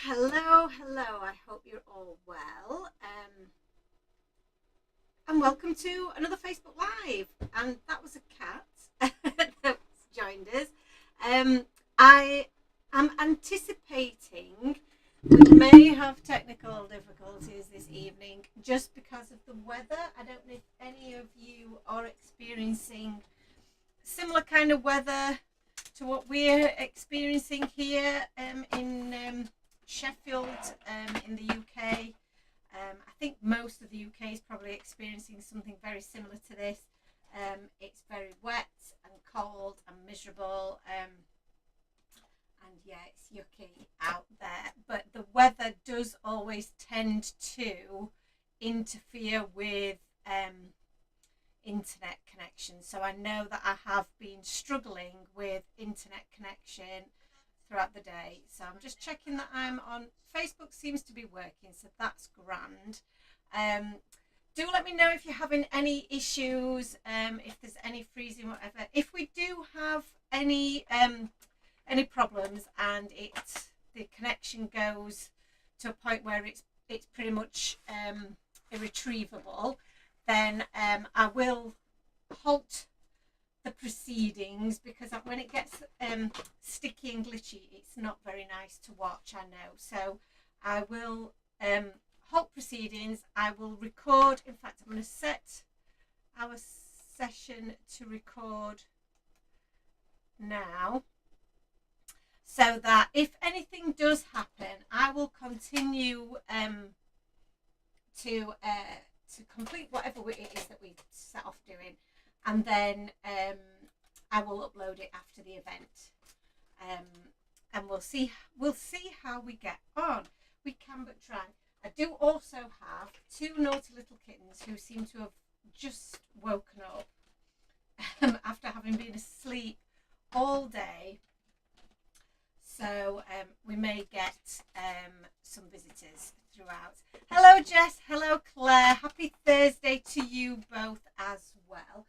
Hello. I hope you're all well. And welcome to another Facebook Live. And that was a cat that's joined us. I am anticipating we may have technical difficulties this evening just because of the weather. I don't know if any of you are experiencing similar kind of weather to what we're experiencing here in Sheffield, in the UK. I think most of the UK is probably experiencing something very similar to this. It's very wet and cold and miserable, and yeah, it's yucky out there. But the weather does always tend to interfere with internet connection. So I know that I have been struggling with internet connection throughout the day. So I'm just checking that I'm on. Facebook seems to be working, so that's grand. Do let me know if you're having any issues, if there's any freezing, whatever. If we do have any problems and the connection goes to a point where it's pretty much irretrievable, then I will halt the proceedings, because when it gets sticky and glitchy, it's not very nice to watch, I know. So I will halt proceedings. I will record. In fact, I'm going to set our session to record now, so that if anything does happen, I will continue to complete whatever it is that we set off doing, and then I will upload it after the event, and we'll see how we get on. We can but try. I do also have two naughty little kittens who seem to have just woken up after having been asleep all day. So we may get some visitors throughout. Hello Jess, hello Claire, happy Thursday to you both as well.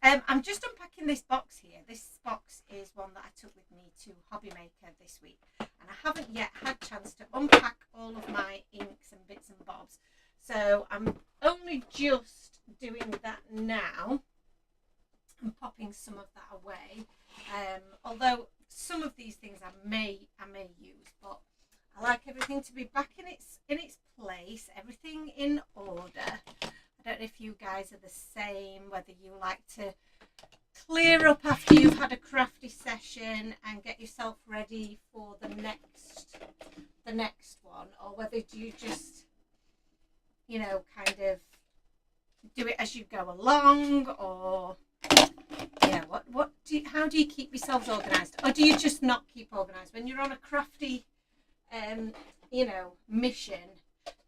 I'm just unpacking this box here. This box is one that I took with me to Hobby Maker this week, and I haven't yet had a chance to unpack all of my inks and bits and bobs. So I'm only just doing that now and popping some of that away. Although some of these things I may use, but I like everything to be back in its place, everything in order. I don't know if you guys are the same, whether you like to clear up after you've had a crafty session and get yourself ready for the next one, or whether you just, kind of do it as you go along, or how do you keep yourselves organised? Or do you just not keep organised? When you're on a crafty mission,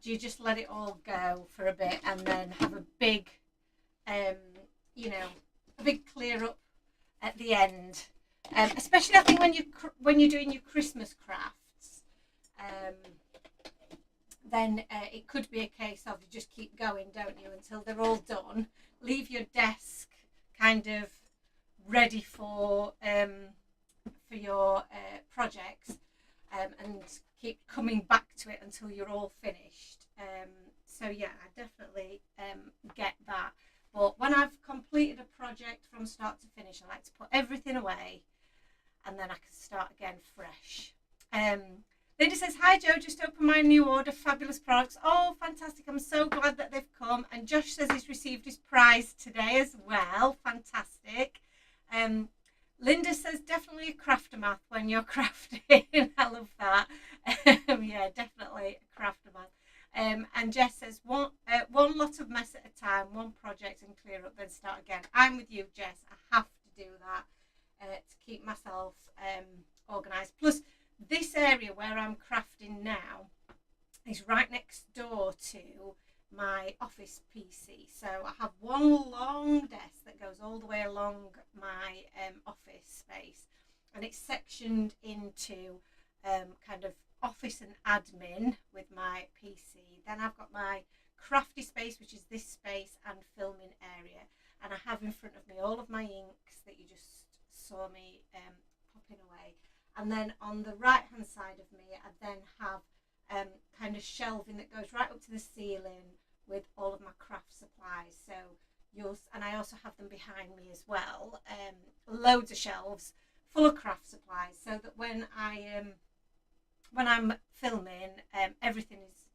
do you just let it all go for a bit and then have a big clear up at the end? Especially I think when you're doing your Christmas crafts, then it could be a case of you just keep going, don't you, until they're all done. Leave your desk kind of ready for your projects, and keep coming back to it until you're all finished. So yeah, I definitely get that. But when I've completed a project from start to finish, I like to put everything away, and then I can start again fresh. Linda says, hi Joe, just opened my new order, fabulous products. Oh, fantastic, I'm so glad that they've come. And Josh says he's received his prize today as well, fantastic. Linda says, definitely a craftermath when you're crafting. I love that. Yeah, definitely a craftermath. And Jess says, one lot of mess at a time, one project and clear up, then start again. I'm with you, Jess. I have to do that to keep myself organised. Plus, this area where I'm crafting now is right next door to my office PC. So I have one long desk that goes all the way along my office space, and it's sectioned into kind of office and admin with my PC. Then I've got my crafty space, which is this space, and filming area. And I have in front of me all of my inks that you just saw me popping away. And then on the right hand side of me, I then have of shelving that goes right up to the ceiling with all of my craft supplies. So and I also have them behind me as well. Loads of shelves full of craft supplies, so that when I'm filming, everything is,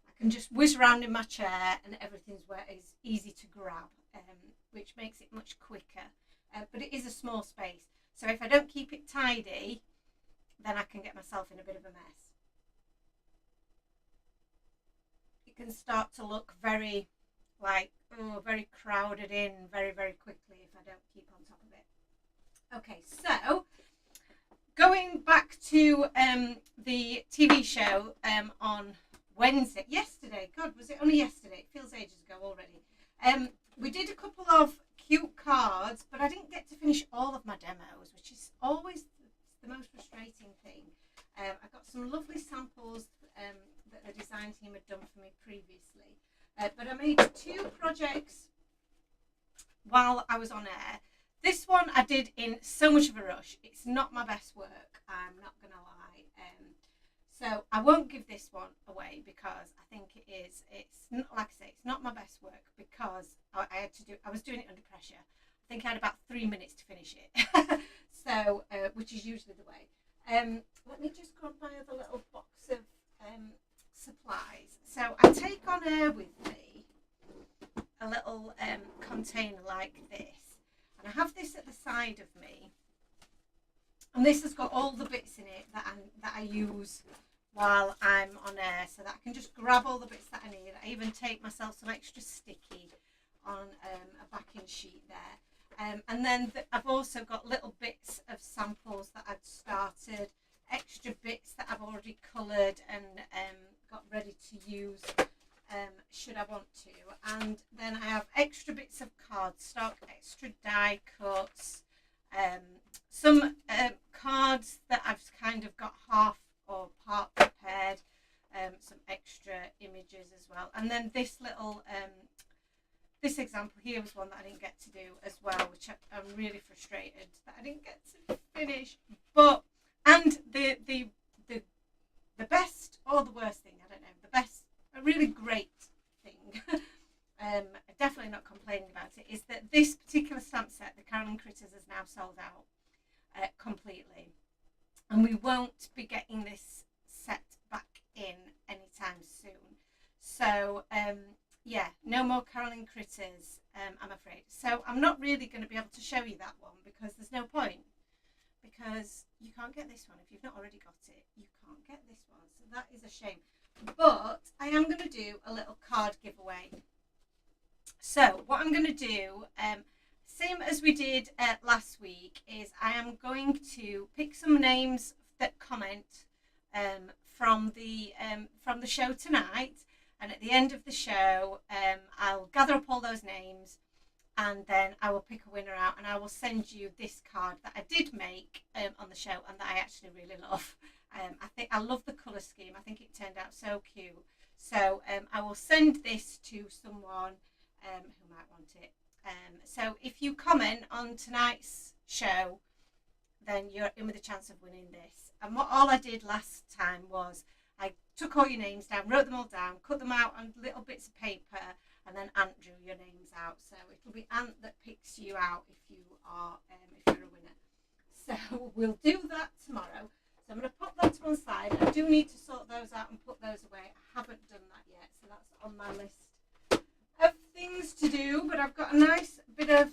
I can just whiz around in my chair and everything's where it's easy to grab, which makes it much quicker. But it is a small space, so if I don't keep it tidy, then I can get myself in a bit of a mess. It can start to look very very crowded in very, very quickly if I don't keep on top of it. Okay, so going back to the TV show on yesterday. God, was it only yesterday? It feels ages ago already. We did a couple of cute cards, but I didn't get to finish all of my demos, which is always the most frustrating thing. I got some lovely samples that the design team had done for me previously. But I made 2 projects while I was on air. This one I did in so much of a rush. It's not my best work, I'm not going to lie. So I won't give this one away because I think it's not, like I say, it's not my best work because I was doing it under pressure. I think I had about 3 minutes to finish it. So, which is usually the way. Let me just grab my other little box of supplies. So I take on air with me a little container like this, and I have this at the side of me, and this has got all the bits in it that I use while I'm on air, so that I can just grab all the bits that I need. I even take myself some extra sticky on a backing sheet there, and then I've also got little bits of samples that I've started, extra bits that I've already coloured and got ready to use should I want to. And then I have extra bits of cardstock, extra die cuts, some cards that I've kind of got half or part prepared, some extra images as well. And then this little this example here was one that I didn't get to do as well, which I'm really frustrated that I didn't get to finish. But and the best or the worst thing, I don't know, the best, a really great thing, definitely not complaining about it, is that this particular stamp set, the Caroline Critters, is now sold out completely. And we won't be getting this set back in anytime soon. So, yeah, no more Caroline Critters, I'm afraid. So I'm not really going to be able to show you that one because there's no point. Because you can't get this one if you've not already got it. You can't get this one, so that is a shame. But I am going to do a little card giveaway. So what I'm going to do, same as we did last week, is I am going to pick some names that comment from the show tonight, and at the end of the show, I'll gather up all those names. And then I will pick a winner out, and I will send you this card that I did make on the show and that I actually really love. I love the colour scheme. I think it turned out so cute. So I will send this to someone who might want it. So if you comment on tonight's show, then you're in with a chance of winning this. And all I did last time was I took all your names down, wrote them all down, cut them out on little bits of paper, and then Ant drew your names out. So it'll be Ant that picks you out if you're a winner. So we'll do that tomorrow. So I'm going to pop that to one side. I do need to sort those out and put those away. I haven't done that yet, so that's on my list of things to do. But I've got a nice bit of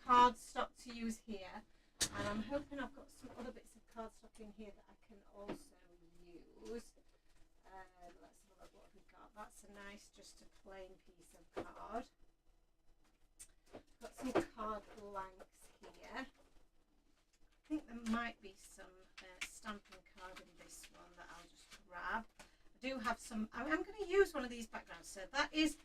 cardstock to use here, and I'm hoping I've got some other bits of cardstock in here that I can also use. Let's have a look what we've got. That's a nice, just a plain piece of card. Got some card blanks here. I think there might be some stamping card in this one that I'll just grab. I do have some, I'm going to use one of these backgrounds. So that is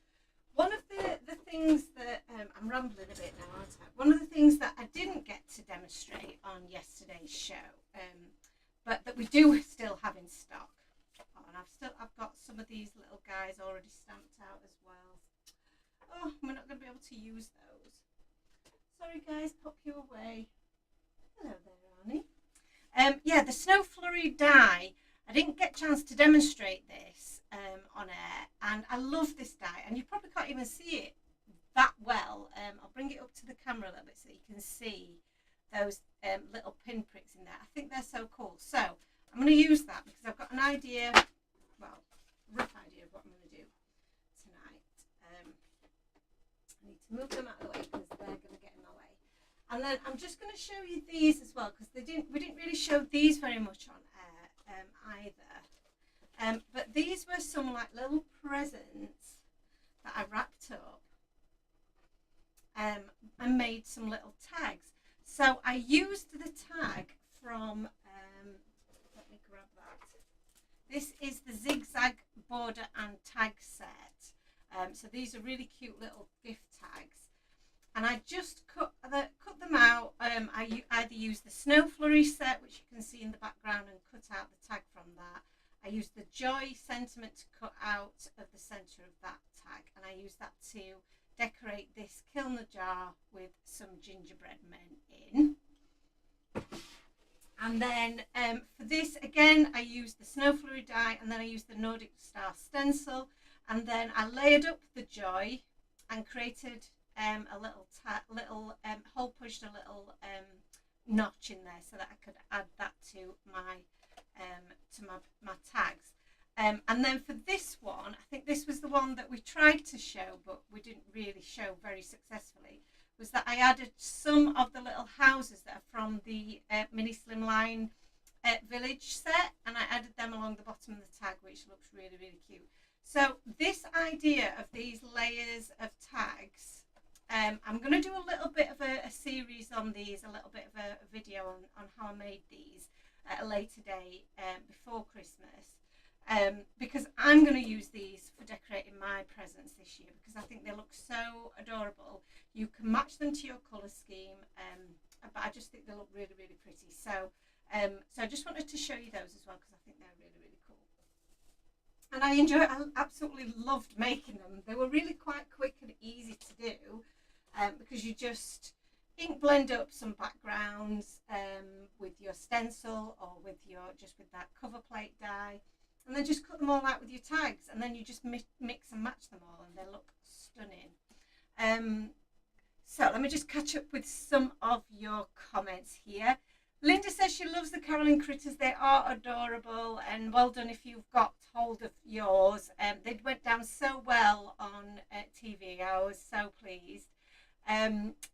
one of the things that, I'm rambling a bit now, aren't I? One of the things that I didn't get to demonstrate on yesterday's show, but that we do still have in stock. Oh, and I've got some of these little guys already stamped out as well. Oh, we're not going to be able to use those. Sorry guys, pop you away. Hello there, Arnie. Yeah, the Snow Flurry die. I didn't get a chance to demonstrate this on air, and I love this die, and you probably can't even see it that well. I'll bring it up to the camera a little bit so you can see those little pinpricks in there. I think they're so cool. So I'm going to use that because I've got an idea, well, rough idea of what I'm going to do tonight. I need to move them out of the way because they're going to get in my way. And then I'm just going to show you these as well because we didn't really show these very much on air either. But these were some like little presents that I wrapped up and made some little tags. So I used the tag from, let me grab that. This is the zigzag border and tag set. So these are really cute little gift tags. And I just cut them out. I either used the Snow Flurry set, which you can see in the background, and cut out the tag from that. I used the Joy Sentiment to cut out of the centre of that tag. And I used that to decorate this Kilner jar with some gingerbread men in. And then for this, again, I used the Snow Flurry die, and then I used the Nordic Star stencil. And then I layered up the Joy and created a little hole punched a little notch in there so that I could add that to my tags. And then for this one, I think this was the one that we tried to show but we didn't really show very successfully, was that I added some of the little houses that are from the Mini Slimline Village set, and I added them along the bottom of the tag, which looks really, really cute. So this idea of these layers of tags, I'm going to do a little bit of a series on these, a little bit of a video on how I made these at a later date before Christmas, because I'm going to use these for decorating my presents this year because I think they look so adorable. You can match them to your colour scheme, but I just think they look really, really pretty. So I just wanted to show you those as well because I think they're really, really cool. And I absolutely loved making them. They were really quite quick and easy to do because you just ink blend up some backgrounds with your stencil or with that cover plate die, and then just cut them all out with your tags, and then you just mix and match them all and they look stunning. So let me just catch up with some of your comments here. Linda says she loves the caroling critters. They are adorable, and well done if you've got hold of yours. They went down so well on TV. I was so pleased.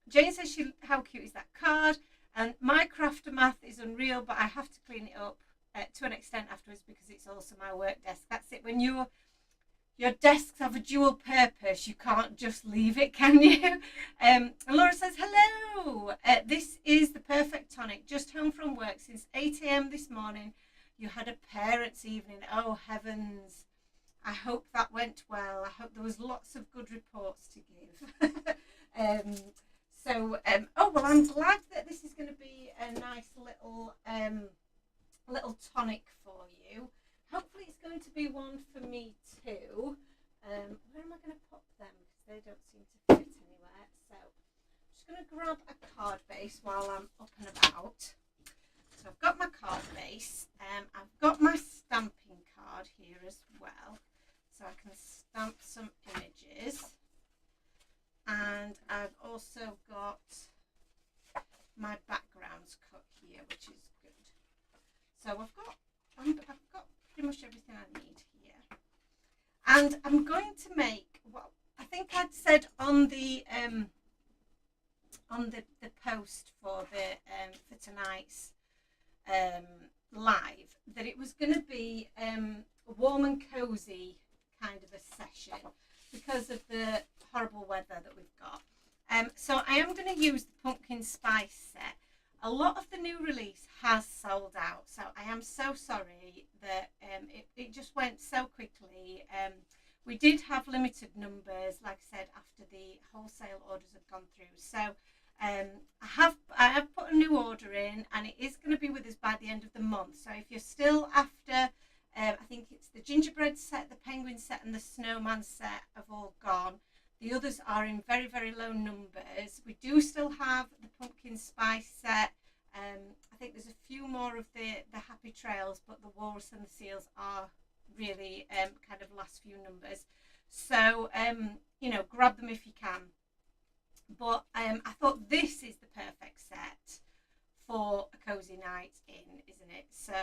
Jane says how cute is that card? And my craft math is unreal, but I have to clean it up to an extent afterwards because it's also my work desk. That's it. When your desks have a dual purpose, you can't just leave it, can you? And Laura says, hello. This is the perfect tonic. Just home from work since 8 a.m. this morning. You had a parents' evening. Oh, heavens. I hope that went well. I hope there was lots of good reports to give. Oh, well, I'm glad that this is going to be a nice little tonic for you. Hopefully it's going to be one for me too. Where am I going to pop them? Because they don't seem to fit anywhere. So I'm just going to grab a card base while I'm up and about. So I've got my card base. I've got my stamping card here as well. So I can stamp some images. And I've also got my backgrounds cut here, which is good. So I've got pretty much everything I need here. And I'm going to make, well, I think I'd said on the post for tonight's live that it was going to be a warm and cozy kind of a session because of the horrible weather that we've got. So I am going to use the pumpkin spice set. A lot of the new release has sold out, so I am so sorry that it just went so quickly. We did have limited numbers, like I said, after the wholesale orders had gone through. So I have put a new order in, and it is going to be with us by the end of the month. So if you're still after, I think it's the gingerbread set, the penguin set, and the snowman set have all gone. The others are in very, very low numbers. We do still have the pumpkin spice set, I think there's a few more of the happy trails, but the walrus and the seals are really kind of last few numbers. So, you know, grab them if you can. But I thought this is the perfect set for a cozy night in, isn't it? So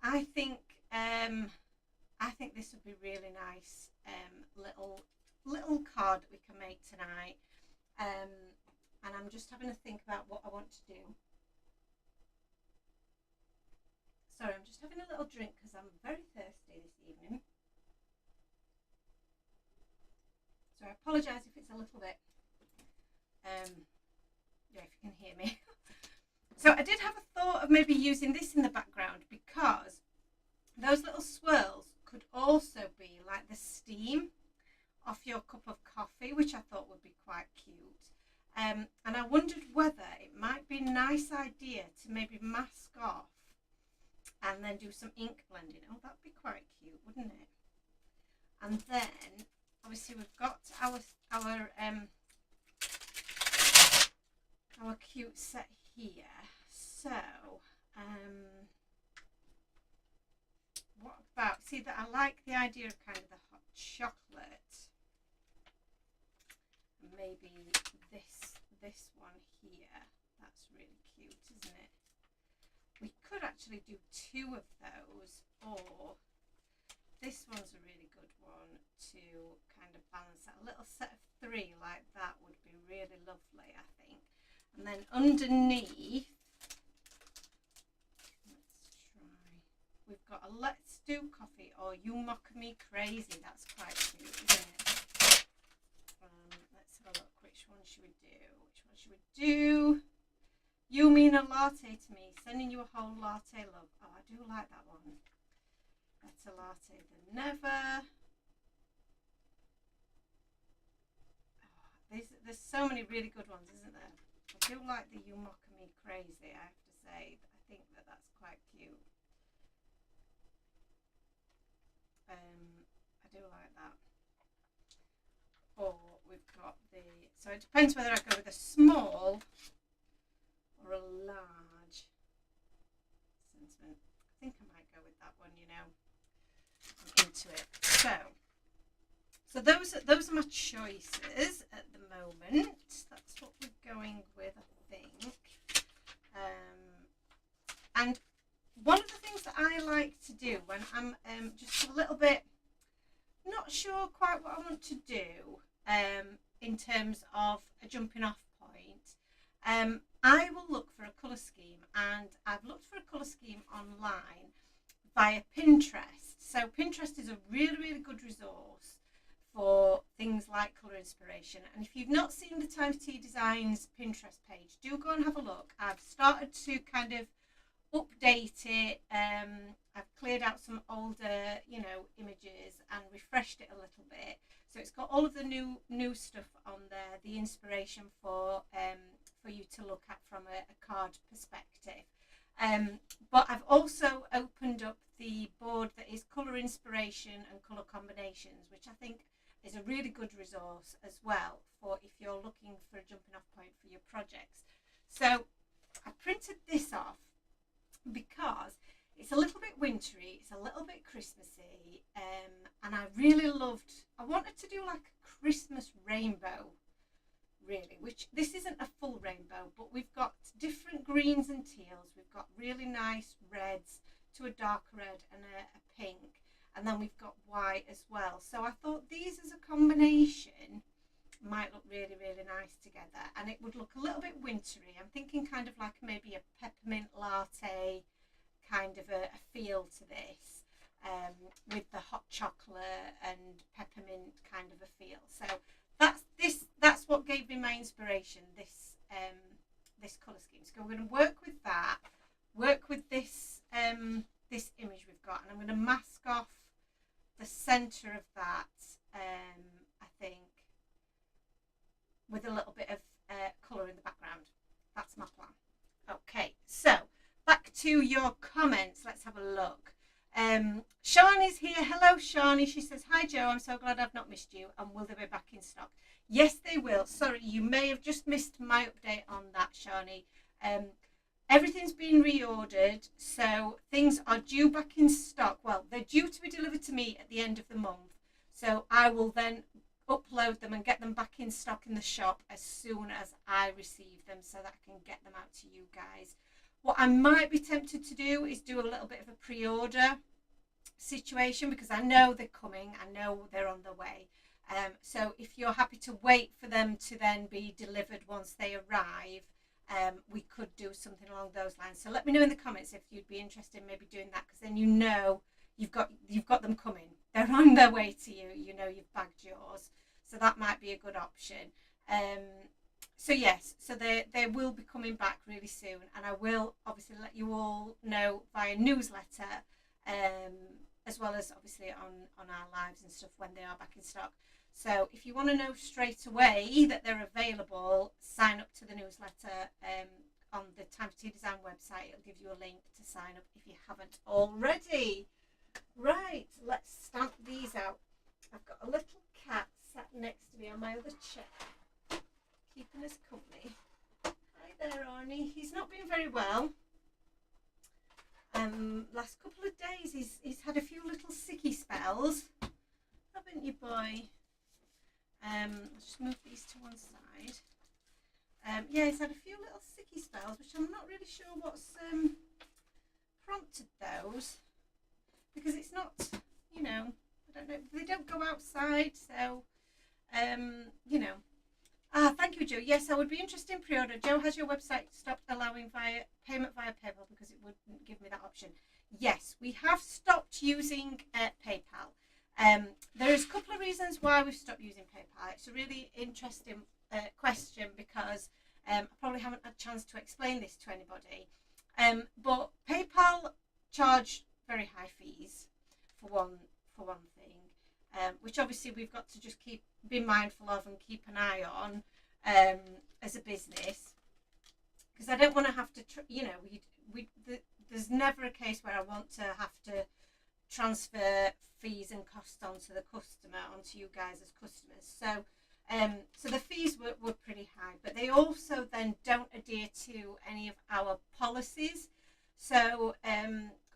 I think this would be really nice little card that we can make tonight. And I'm just having to think about what I want to do. Sorry, I'm just having a little drink because I'm very thirsty this evening. So I apologise if it's a little bit, yeah, if you can hear me. So I did have a thought of maybe using this in the background because those little swirls could also be like the steam off your cup of coffee, which I thought would be quite cute. And I wondered whether it might be a nice idea to maybe mask off and then do some ink blending. Oh, that'd be quite cute, wouldn't it? And then obviously we've got our cute set here. So what about, see that I like the idea of kind of the hot chocolate. Maybe this one here. That's really cute, isn't it? We could actually do two of those, or this one's a really good one to kind of balance out. A little set of three like that would be really lovely, I think. And then underneath, let's try, we've got a Let's Do Coffee or You Mock Me Crazy. That's quite cute, isn't it? Let's have a look. Which one should we do? Which one should we do? You mean a latte to me. Sending you a whole latte, love. Oh, I do like that one. Better latte than never. Oh, there's so many really good ones, isn't there? I do like the You Mock Me Crazy, I have to say. I think that's quite cute. I do like that. Or we've got so it depends whether I go with a small or a large sentiment. I think I might go with that one, you know. I'm into it. So those are my choices at the moment. That's what we're going with, I think. And one of the things that I like to do when I'm just a little bit not sure quite what I want to do in terms of a jumping off point, I will look for a colour scheme, and I've looked for a colour scheme online via Pinterest. So Pinterest is a really, really good resource for things like colour inspiration. And if you've not seen the Times T Designs Pinterest page, do go and have a look. I've started to kind of update it. I've cleared out some older, you know, images and refreshed it a little bit. So it's got all of the new stuff on there, the inspiration for you to look at from a card perspective. But I've also opened up the board that is colour inspiration and colour combinations, which I think is a really good resource as well for if you're looking for a jumping off point for your projects. So I printed this off because it's a little bit wintry, it's a little bit Christmassy, and I wanted to do like a Christmas rainbow, really, which this isn't a full rainbow, but we've got different greens and teals, we've got really nice reds to a dark red and a pink, and then we've got white as well. So I thought these as a combination might look really, really nice together, and it would look a little bit wintry. I'm thinking kind of like maybe a peppermint latte kind of a feel to this, with the hot chocolate and peppermint kind of a feel. So that's what gave me my inspiration, this colour scheme. So we're going to work with that, work with this this image we've got, and I'm going to mask off the centre of that, I think, with a little bit of colour in the background. That's my plan. Okay, so back to your comments. Let's have a look. Shawnee's here. Hello, Shawnee. She says, hi, Joe. I'm so glad I've not missed you. And will they be back in stock? Yes, they will. Sorry, you may have just missed my update on that, Shawnee. everything's been reordered, so things are due back in stock. Well, they're due to be delivered to me at the end of the month, so I will then upload them and get them back in stock in the shop as soon as I receive them, so that I can get them out to you guys. What I might be tempted to do is do a little bit of a pre-order situation, because I know they're coming, I know they're on the way. So if you're happy to wait for them to then be delivered once they arrive, we could do something along those lines. So let me know in the comments if you'd be interested in maybe doing that, because then you know you've got them coming. They're on their way to you. You know you've bagged yours. So that might be a good option. So yes, so they will be coming back really soon, and I will obviously let you all know via newsletter, as well as obviously on our lives and stuff when they are back in stock. So if you want to know straight away that they're available, sign up to the newsletter on the Time for Tea Design website. It'll give you a link to sign up if you haven't already. Right, let's stamp these out. I've got a little cat sat next to me on my other chair, keeping us company. Hi there, Arnie. He's not been very well. Last couple of days he's had a few little sicky spells, haven't you, boy? Let's just move these to one side. Yeah, he's had a few little sicky spells, which I'm not really sure what's prompted those, because it's not, you know, I don't know, they don't go outside, so you know. Thank you, Joe. Yes, I would be interested in pre-order. Joe, has your website stopped allowing payment via PayPal because it wouldn't give me that option? Yes, we have stopped using PayPal. There's a couple of reasons why we've stopped using PayPal. It's a really interesting question, because I probably haven't had a chance to explain this to anybody. But PayPal charge very high fees for one thing, which obviously we've got to just be mindful of and keep an eye on as a business, because I don't want to have to, you know, there's never a case where I want to have to transfer fees and costs onto the customer, onto you guys as customers. So so the fees were pretty high, but they also then don't adhere to any of our policies. So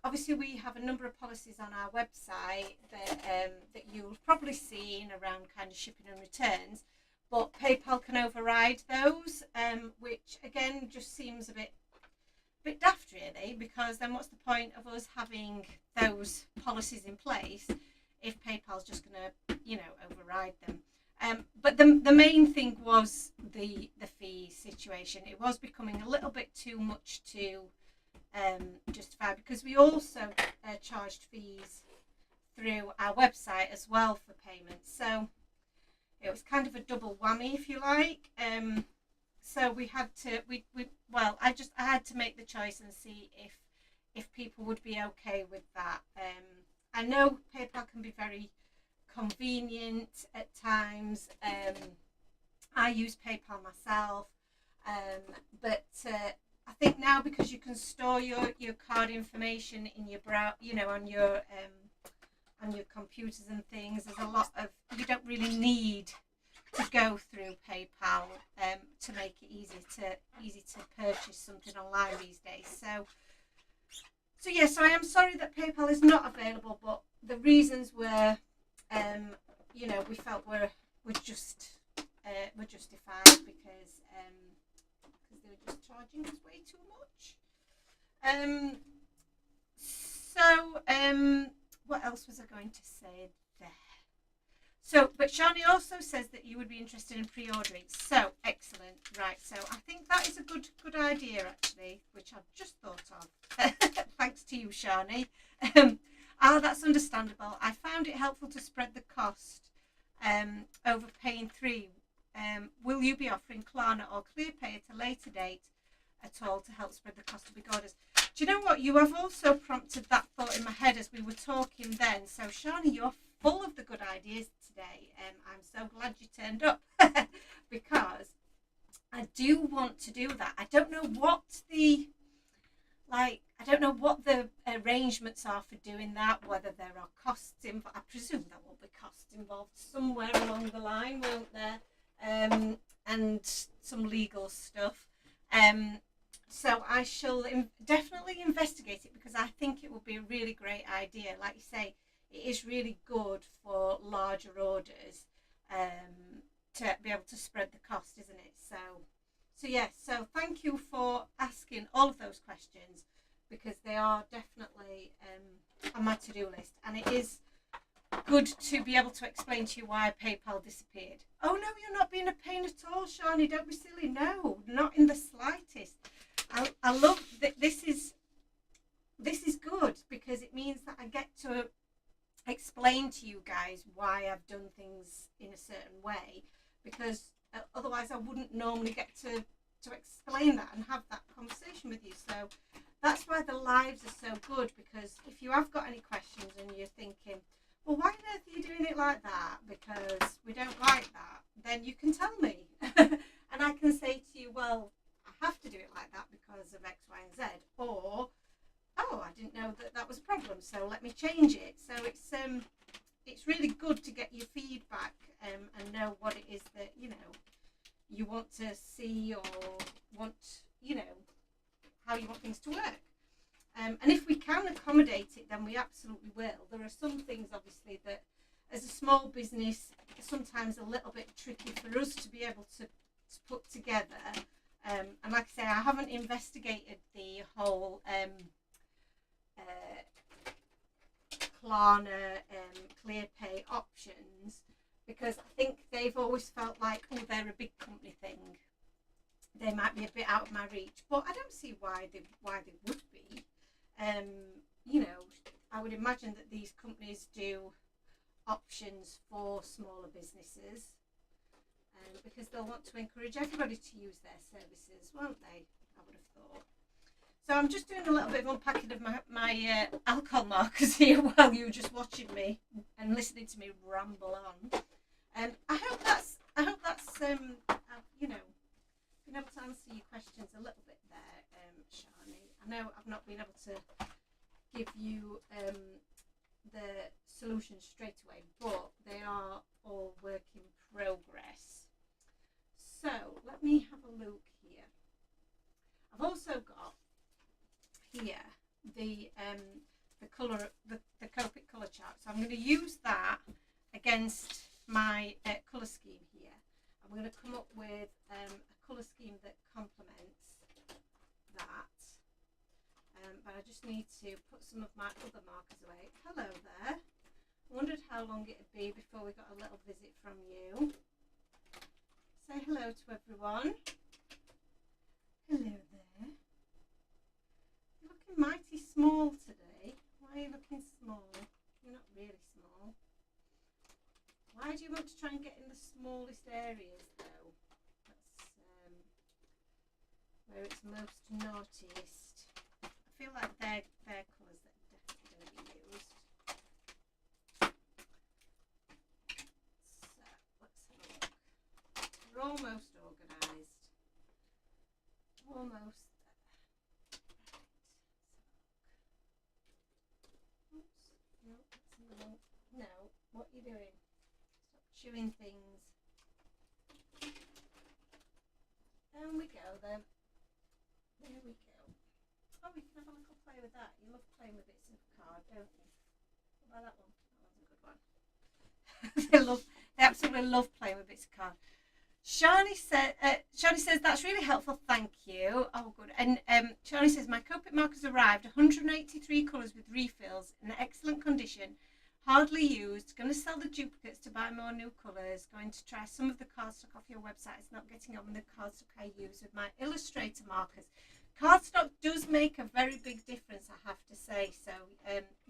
obviously we have a number of policies on our website that you've probably seen around kind of shipping and returns, but PayPal can override those, which again just seems a bit daft really, because then what's the point of us having those policies in place if PayPal's just going to, you know, override them. But the main thing was the fee situation. It was becoming a little bit too much to justify, because we also charged fees through our website as well for payments. So it was kind of a double whammy, if you like. So we had to, I had to make the choice and see if people would be okay with that. I know PayPal can be very convenient at times. I use PayPal myself, but I think now, because you can store your card information in your on your computers and things, there's a lot of, you don't really need to go through PayPal to make it easy to purchase something online these days. So yes, I am sorry that PayPal is not available, but the reasons were, you know, we felt were justified, because they were just charging us way too much. What else was I going to say there? So, but Shani also says that you would be interested in pre-ordering. So, excellent. Right, so I think that is a good idea, actually, which I've just thought of. Thanks to you, Shani. That's understandable. I found it helpful to spread the cost over paying three. Will you be offering Klarna or ClearPay at a later date at all to help spread the cost of big orders? Do you know what? You have also prompted that thought in my head as we were talking then. So, Shani, you're full of the good ideas today. I'm so glad you turned up because I do want to do that. I don't know what the arrangements are for doing that, whether there are costs involved. I presume there will be costs involved somewhere along the line, won't there? And some legal stuff. So I shall definitely investigate it, because I think it would be a really great idea. Like you say, it is really good for larger orders, to be able to spread the cost, isn't it? So yes. So thank you for asking all of those questions, because they are definitely on my to-do list, and it is good to be able to explain to you why PayPal disappeared. Oh no, you're not being a pain at all, Shani. Don't be silly. No, not in the slightest. I love that. This is good, because it means that I get to explain to you guys why I've done things in a certain way, because otherwise I wouldn't normally get to explain that and have that conversation with you. So that's why the lives are so good, because if you have got any questions and you're thinking, well, why on earth are you doing it like that, because we don't like that, then you can tell me. And I can say to you, well, I have to do it like that because of X, Y, and Z. Or, oh, I didn't know that that was a problem, so let me change it. So it's really good to get your feedback, and know what it is that, you want to see, or want, how you want things to work. And if we can accommodate it, then we absolutely will. There are some things, obviously, that as a small business, sometimes a little bit tricky for us to be able to put together. And like I say, I haven't investigated the whole Klarna ClearPay options, because I think they've always felt like, oh, they're a big company thing. They might be a bit out of my reach, but I don't see why they would be. I would imagine that these companies do options for smaller businesses, because they'll want to encourage everybody to use their services, won't they? I would have thought. So I'm just doing a little bit of unpacking of my alcohol markers here while you're just watching me and listening to me ramble on. I hope that's been able to answer your questions a little bit there, Shani. I know I've not been able to give you the solutions straight away, but they are all work in progress. So let me have a look here. I've also got here the colour, the Copic colour chart. So I'm going to use that against my colour scheme here. I'm going to come up with a colour scheme that complements that. But I just need to put some of my other markers away. Hello there. I wondered how long it'd be before we got a little visit from you. Say hello to everyone. Hello there. You're looking mighty small today. Why are you looking small? You're not really small. Why do you want to try and get in the smallest areas though? That's where it's most naughtiest. I feel like they're colours that are definitely going to be used. So let's have a look. We're almost organised. Almost there. Right. Oops. No, that's in the wrong. No, what are you doing? Stop chewing things. There we go then. There we go. Oh, we can have a little play with that. You love playing with bits of card, don't you? What about that one? That one's a good one. They absolutely love playing with bits of card. Shani says that's really helpful. Thank you. Oh, good. And Shani says my Copic markers arrived. 183 colours with refills in excellent condition. Hardly used. Going to sell the duplicates to buy more new colours. Going to try some of the cardstock off your website. It's not getting on with the cardstock I use with my Illustrator markers. Cardstock does make a very big difference, I have to say. So,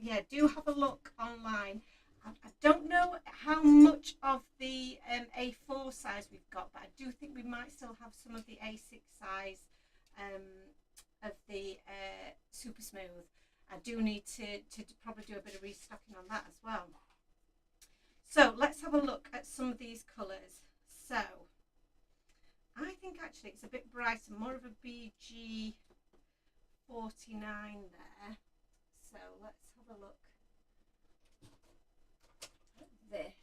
yeah, do have a look online. I don't know how much of the A4 size we've got, but I do think we might still have some of the A6 size of the Super Smooth. I do need to probably do a bit of restocking on that as well. So let's have a look at some of these colours. So I think actually it's a bit brighter, more of a BG 49 there. So let's have a look at this.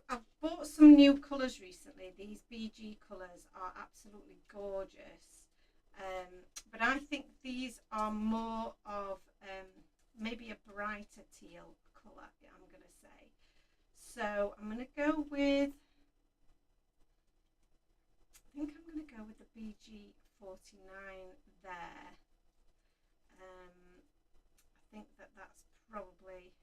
I've bought bought some new colours recently. These BG colours are absolutely gorgeous. But I think these are more of maybe a brighter teal colour, I'm going to say. So I'm going to go with, I think I'm going to go with the BG49 there. I think that's probably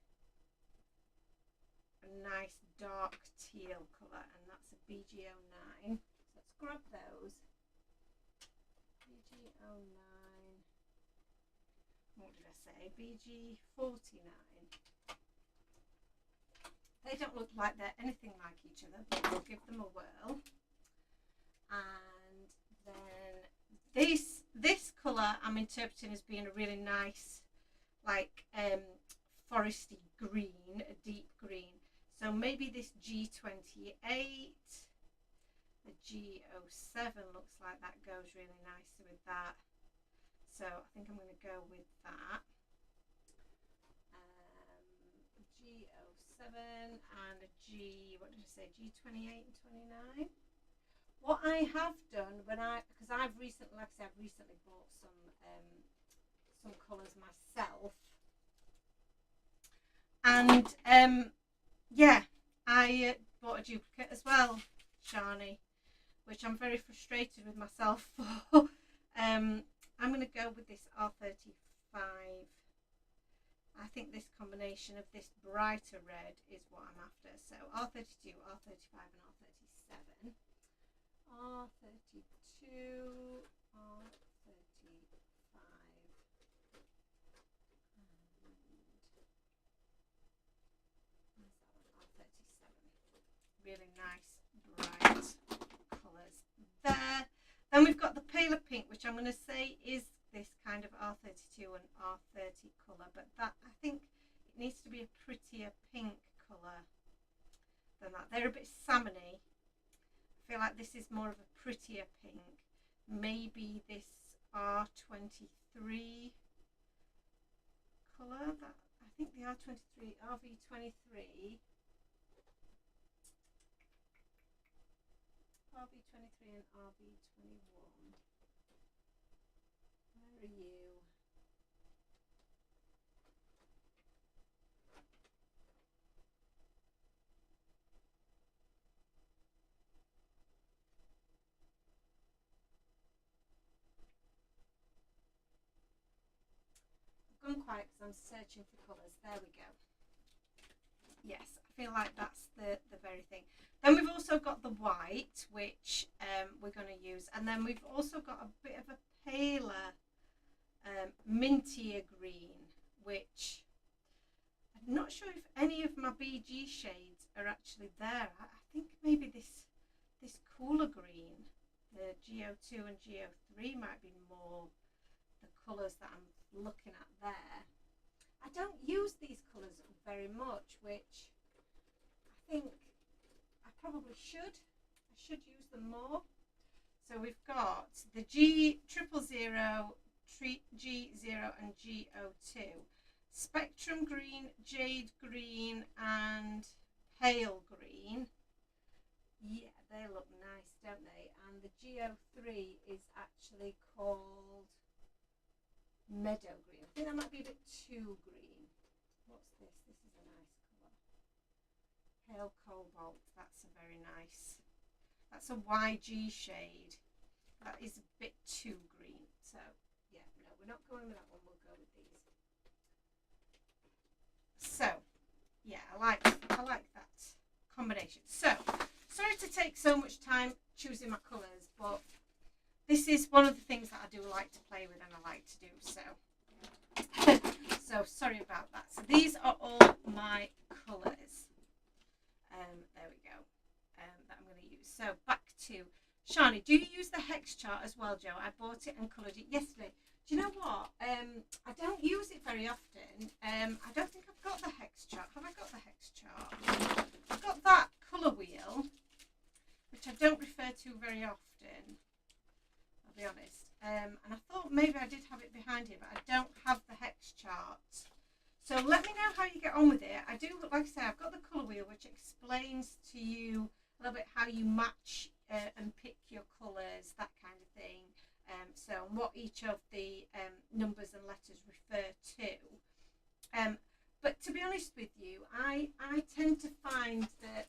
a nice dark teal colour, and that's a BG09. So let's grab those. BG09. What did I say? BG49. They don't look like they're anything like each other, but we'll give them a whirl. And then this colour I'm interpreting as being a really nice, like foresty green, a deep green. So maybe this G28, the G07 looks like that goes really nicely with that. So I think I'm going to go with that. G07 and a what did I say, G28 and 29. What I have done because I've recently, like I said, I've recently bought some colours myself, and yeah, I bought a duplicate as well, Shani, which I'm very frustrated with myself for. I'm going to go with this R35. I think this combination of this brighter red is what I'm after. So R32, R35 and R37. R32, R35, and R37. Really nice bright colours there. Then we've got the paler pink, which I'm going to say is this kind of R32 and R30 colour, but that, I think it needs to be a prettier pink colour than that. They're a bit salmony. I feel like this is more of a prettier pink. Maybe this R23 colour. That, I think the R23, RV23 and RV21. Where are you? I've gone quiet because I'm searching for colours. There we go. Yes, I feel like that's the very thing. Then we've also got the white, which we're going to use, and then we've also got a bit of a paler mintier green, which I'm not sure if any of my BG shades are actually there. I think maybe this cooler green, the G02 and G03, might be more the colours that I'm looking at there. I don't use these colours very much, which I think I probably should. I should use them more. So we've got the G000, G0 and G02. Spectrum green, jade green and pale green. Yeah, they look nice, don't they? And the G03 is actually called meadow green. I think that might be a bit too green. What's this? This is a nice colour. Pale cobalt. That's a very nice. That's a YG shade. That is a bit too green. So yeah, no, we're not going with that one. We'll go with these. So yeah, I like that combination. So sorry to take so much time choosing my colours, but this is one of the things that I do like to play with and I like to do. So sorry about that. So these are all my colours. There we go. That I'm going to use. So back to Shani. Do you use the hex chart as well, Joe? I bought it and coloured it yesterday. Do you know what? I don't use it very often. I don't think I've got the hex chart. Have I got the hex chart? I've got that colour wheel, which I don't refer to very often, I'll be honest. And I thought maybe I did have it behind here, but I don't have the hex chart. So let me know how you get on with it. I do, like I say, I've got the colour wheel, which explains to you a little bit how you match and pick your colours, that kind of thing. So what each of the numbers and letters refer to. But to be honest with you, I tend to find that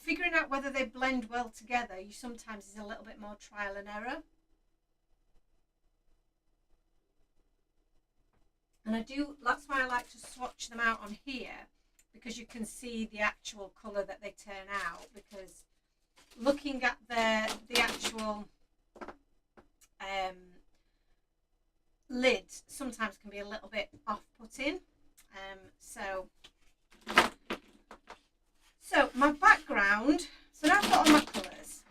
figuring out whether they blend well together, you sometimes is a little bit more trial and error. And that's why I like to swatch them out on here, because you can see the actual colour that they turn out, because looking at the actual lid sometimes can be a little bit off-putting. So my background, so now I've got all my colours.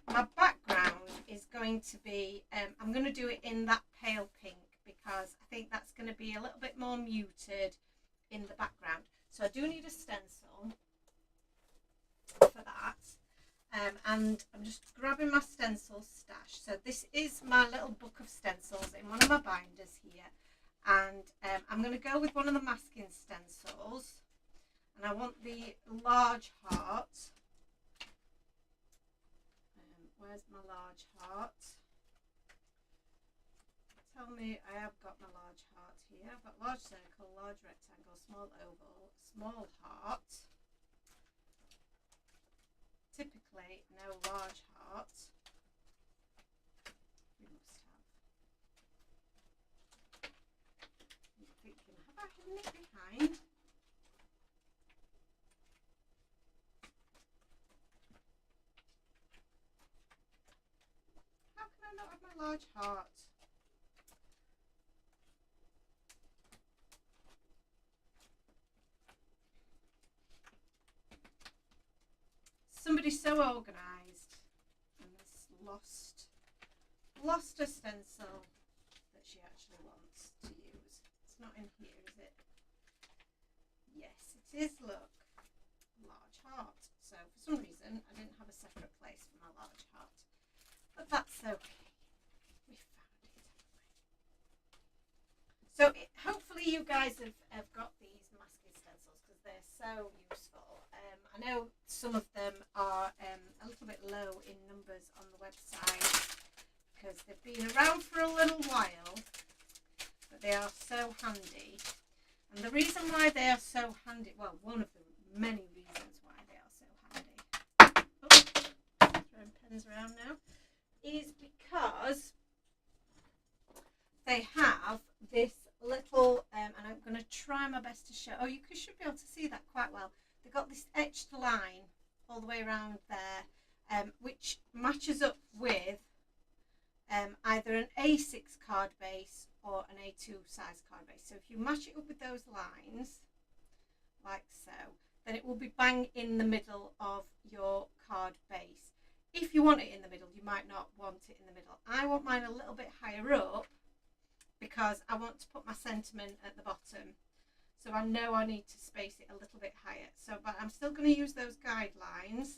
My background is going to be, I'm going to do it in that pale pink, because I think that's going to be a little bit more muted in the background. So I do need a stencil for that. And I'm just grabbing my stencil stash. So this is my little book of stencils in one of my binders here. And I'm going to go with one of the masking stencils. And I want the large heart. Where's my large heart? Tell me, I have got my large heart here. I've got large circle, large rectangle, small oval, small heart. Typically, no large heart. We must have. I'm thinking, have I hidden it behind? How can I not have my large heart? Somebody's so organised and has lost a stencil that she actually wants to use. It's not in here, is it? Yes, it is, look. Large heart. So for some reason I didn't have a separate place for my large heart. But that's okay. We found it, haven't we? So hopefully you guys have got these masking stencils, because they're so useful. I know some of them are a little bit low in numbers on the website, because they've been around for a little while, but they are so handy. And the reason why they are so handy, well, one of the many reasons why they are so handy, throwing pens around now, is because they have this little, and I'm going to try my best to show, oh, you should be able to see that quite well. They've got this etched line all the way around there, which matches up with either an A6 card base or an A2 size card base. So if you match it up with those lines, like so, then it will be bang in the middle of your card base. If you want it in the middle, you might not want it in the middle. I want mine a little bit higher up, because I want to put my sentiment at the bottom. So I know I need to space it a little bit higher. So, but I'm still going to use those guidelines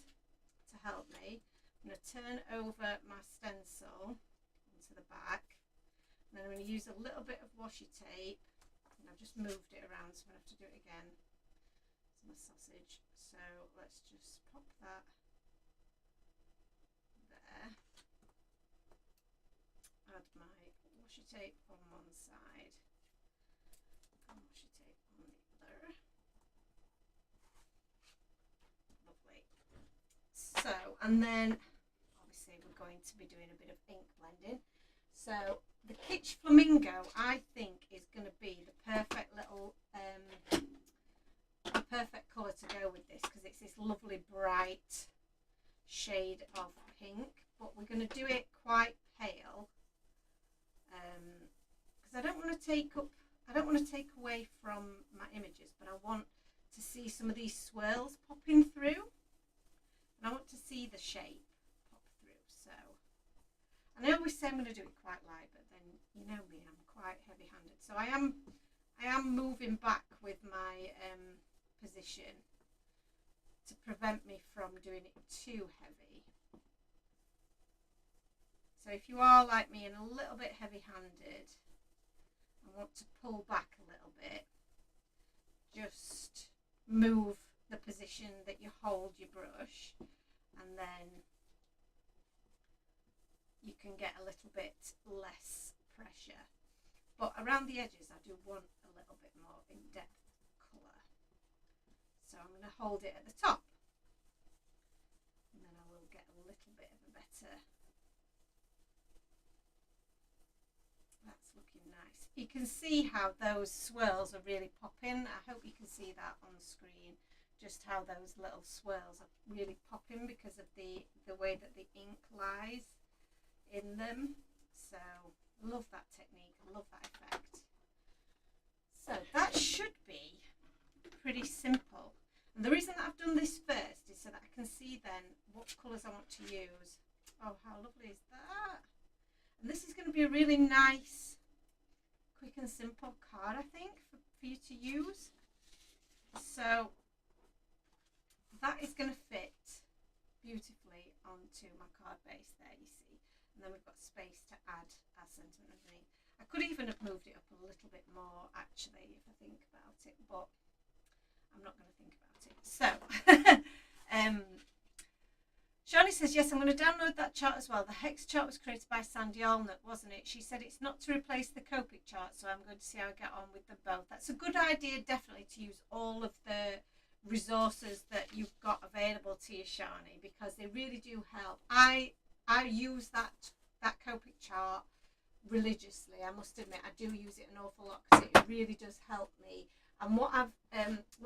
to help me. I'm going to turn over my stencil onto the back. And then I'm going to use a little bit of washi tape. And I've just moved it around, so I'm going to have to do it again. It's my sausage. So let's just pop that there. Add my washi tape on one side. And washi tape on the other. Lovely. So, and then obviously we're going to be doing a bit of ink blending. So the Kitsch Flamingo, I think, is going to be the perfect little perfect colour to go with this, because it's this lovely bright shade of pink, but we're going to do it quite pale, because I don't want to take away from my images, but I want to see some of these swirls popping through, and I want to see the shape pop through. So, and I always say I'm going to do it quite light, but then you know me, I'm quite heavy-handed, so I am moving back with my position to prevent me from doing it too heavy. So if you are like me and a little bit heavy-handed and want to pull back a little bit, just move the position that you hold your brush, and then you can get a little bit less pressure. But around the edges I do want a little bit more in-depth colour. So I'm going to hold it at the top, and then I will get a little bit of a better. That's looking nice. You can see how those swirls are really popping. I hope you can see that on the screen, just how those little swirls are really popping because of the way that the ink lies in them. So love that technique, love that effect. So that should be pretty simple. And the reason that I've done this first is so that I can see then what colours I want to use. Oh, how lovely is that? And this is going to be a really nice, quick and simple card, I think, for you to use. So that is going to fit beautifully onto my card base there, you see. And then we've got space to add our sentiment underneath. I could even have moved it up a little bit more, actually, if I think about it, but I'm not going to think about it. So, Shani says, yes, I'm going to download that chart as well. The hex chart was created by Sandy Allnut, wasn't it? She said it's not to replace the Copic chart, so I'm going to see how I get on with them both. That's a good idea, definitely, to use all of the resources that you've got available to you, Shani, because they really do help. I use that Copic chart religiously. I must admit, I do use it an awful lot because it really does help me. And what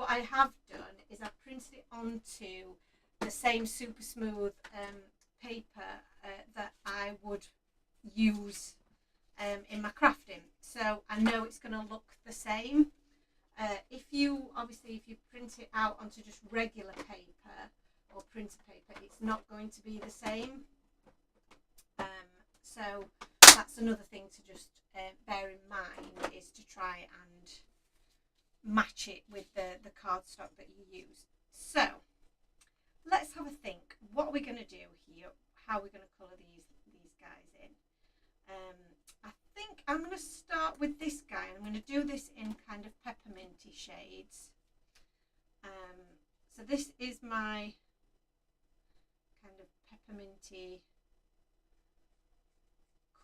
I have done is I've printed it onto the same super smooth paper that I would use in my crafting, so I know it's going to look the same. If you print it out onto just regular paper or printer paper, it's not going to be the same. So that's another thing to just bear in mind, is to try and match it with the cardstock that you use. So let's have a think. What are we going to do here? How are we going to colour these guys in? I think I'm going to start with this guy, and I'm going to do this in kind of pepperminty shades. So this is my kind of pepperminty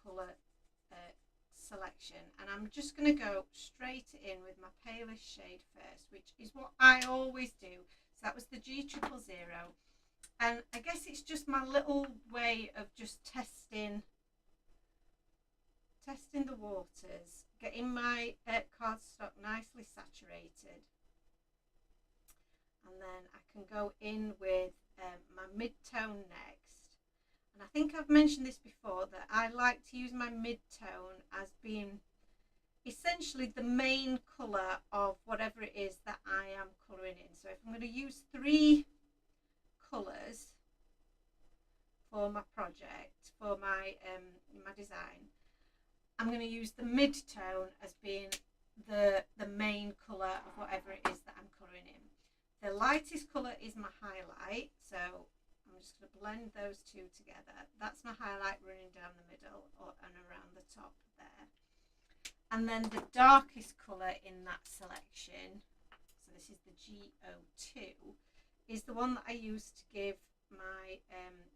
colour selection, and I'm just going to go straight in with my palest shade first, which is what I always do. So that was the G000, and I guess it's just my little way of just testing the waters, getting my cardstock nicely saturated, and then I can go in with my mid-tone next. And I think I've mentioned this before, that I like to use my mid-tone as being essentially the main colour of whatever it is that I am colouring in. So if I'm going to use 3 colours for my project, for my my design, I'm going to use the mid-tone as being the main colour of whatever it is that I'm colouring in. The lightest colour is my highlight, so I'm just going to blend those two together. That's my highlight running down the middle and around the top there. And then the darkest colour in that selection, so this is the G02, is the one that I use to give my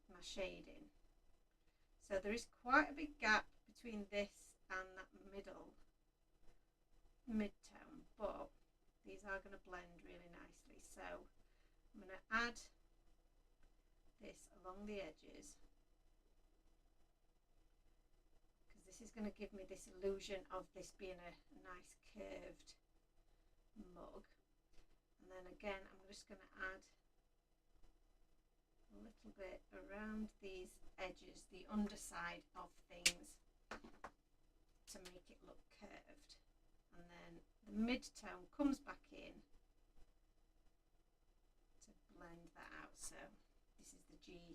my shading. So there is quite a big gap between this and that mid-tone, but these are going to blend really nicely. So I'm going to add this along the edges, because this is going to give me this illusion of this being a nice curved mug. And then again, I'm just going to add a little bit around these edges, the underside of things, to make it look curved. And then the mid-tone comes back in to blend that out. So this is the G00.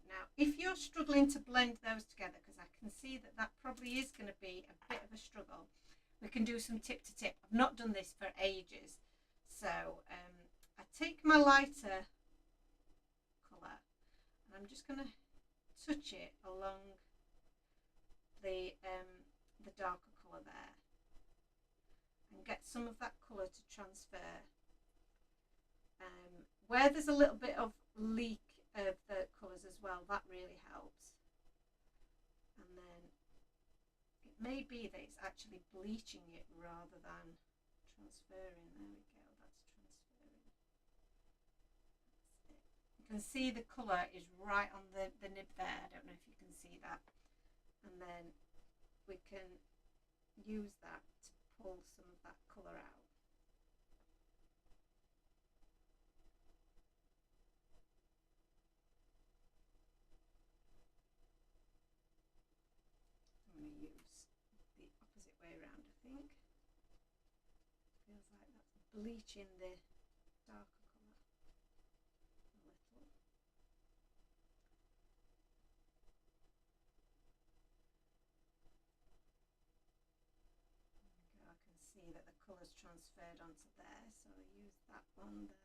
Now, if you're struggling to blend those together, because I can see that that probably is going to be a bit of a struggle, we can do some tip to tip. I've not done this for ages. So I take my lighter colour and I'm just going to touch it along the darker colour there, and get some of that colour to transfer Where there's a little bit of leak of the colours as well, that really helps. And then it may be that it's actually bleaching it rather than transferring. There we go, that's transferring. That's it. You can see the colour is right on the nib there. I don't know if you can see that. And then we can use that to pull some of that colour out. I'm going to use the opposite way around, I think. Feels like that's bleaching the darker colour a little. There we go. I can see that the colour's transferred onto there, so I use that one there.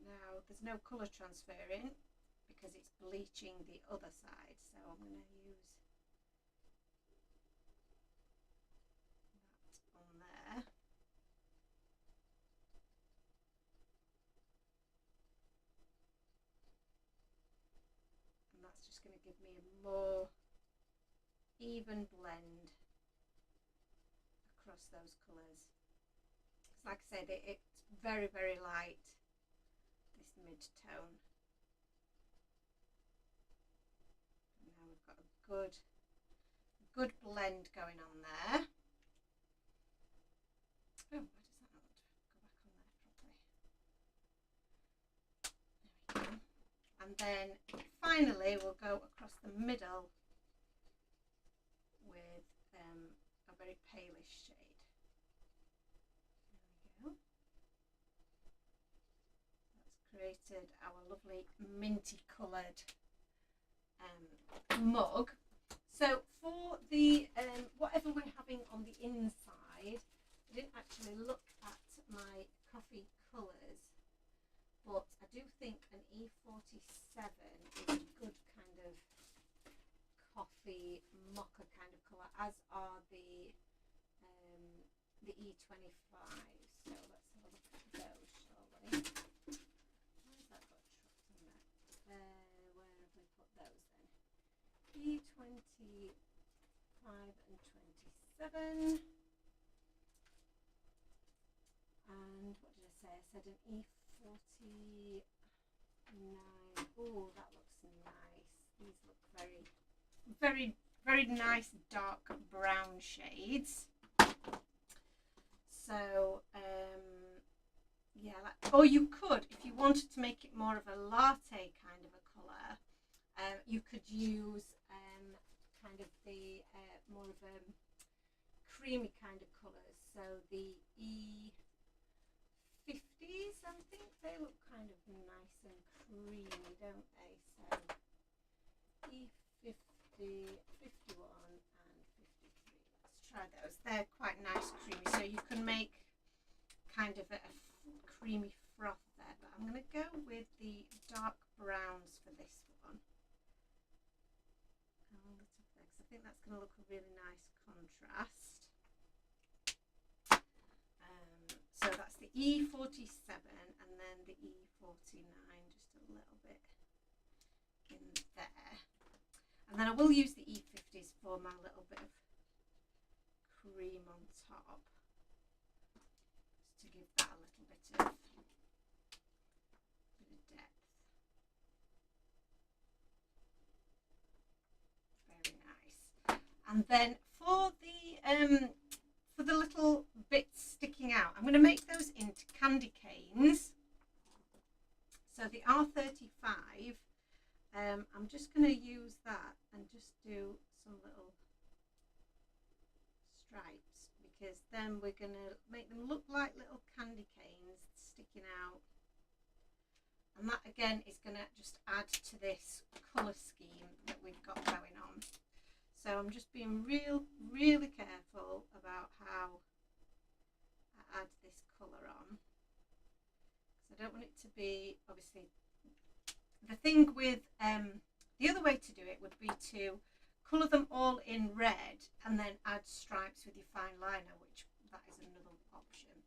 Now there's no colour transferring because it's bleaching the other side, so I'm going to use that on there. And that's just going to give me a more even blend across those colours. Because like I said, it's very, very light, this mid-tone. And now we've got a good blend going on there. Oh, why does that not go back on there properly? There we go. And then finally we'll go across the middle with a very palish shade. There we go. That's created our lovely minty coloured mug. So for the whatever we're having on the inside, I didn't actually look at my coffee colours, but I do think an E47 is a good kind of coffee mocha kind of colour, as are the E25. So let's have a look at those, shall we? Where's that got trucked on there? Where have we put those then? E25 and 27. And what did I say? I said an E49. Oh, that looks nice. These look very, very nice dark brown shades. So yeah, or you could, if you wanted to make it more of a latte kind of a colour, you could use kind of the more of a creamy kind of colours. So the E50s, I think they look kind of nice and creamy, don't they? So E50, 51 and 53. Let's try those. They're quite nice creamy, so you can make kind of a creamy froth there, but I'm going to go with the dark browns for this one on the top there, because I think that's going to look a really nice contrast. So that's the E47 and then the E49, just a little bit in there. And then I will use the E50s for my little bit of cream on top, just to give that a little bit of depth. Very nice. And then for the little bits sticking out, I'm going to make those into candy canes. So the R35, I'm just going to use that and just do some little stripes, because then we're going to make them look like little candy canes sticking out. And that again is going to just add to this colour scheme that we've got going on. So I'm just being really careful about how I add this colour on, because I don't want it to be, obviously, the thing with The other way to do it would be to colour them all in red and then add stripes with your fine liner, which that is another option.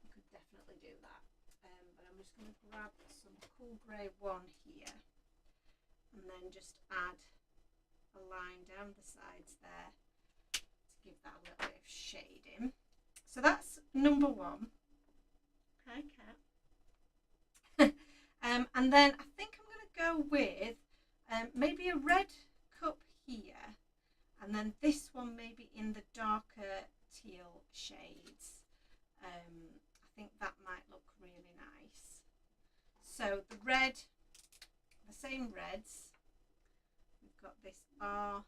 You could definitely do that. But I'm just going to grab some cool grey one here and then just add a line down the sides there to give that a little bit of shading. So that's number one. Hi, Cat. And then I think I'm going to go with maybe a red cup here, and then this one maybe in the darker teal shades. I think that might look really nice. So the red, the same reds, we've got this R35.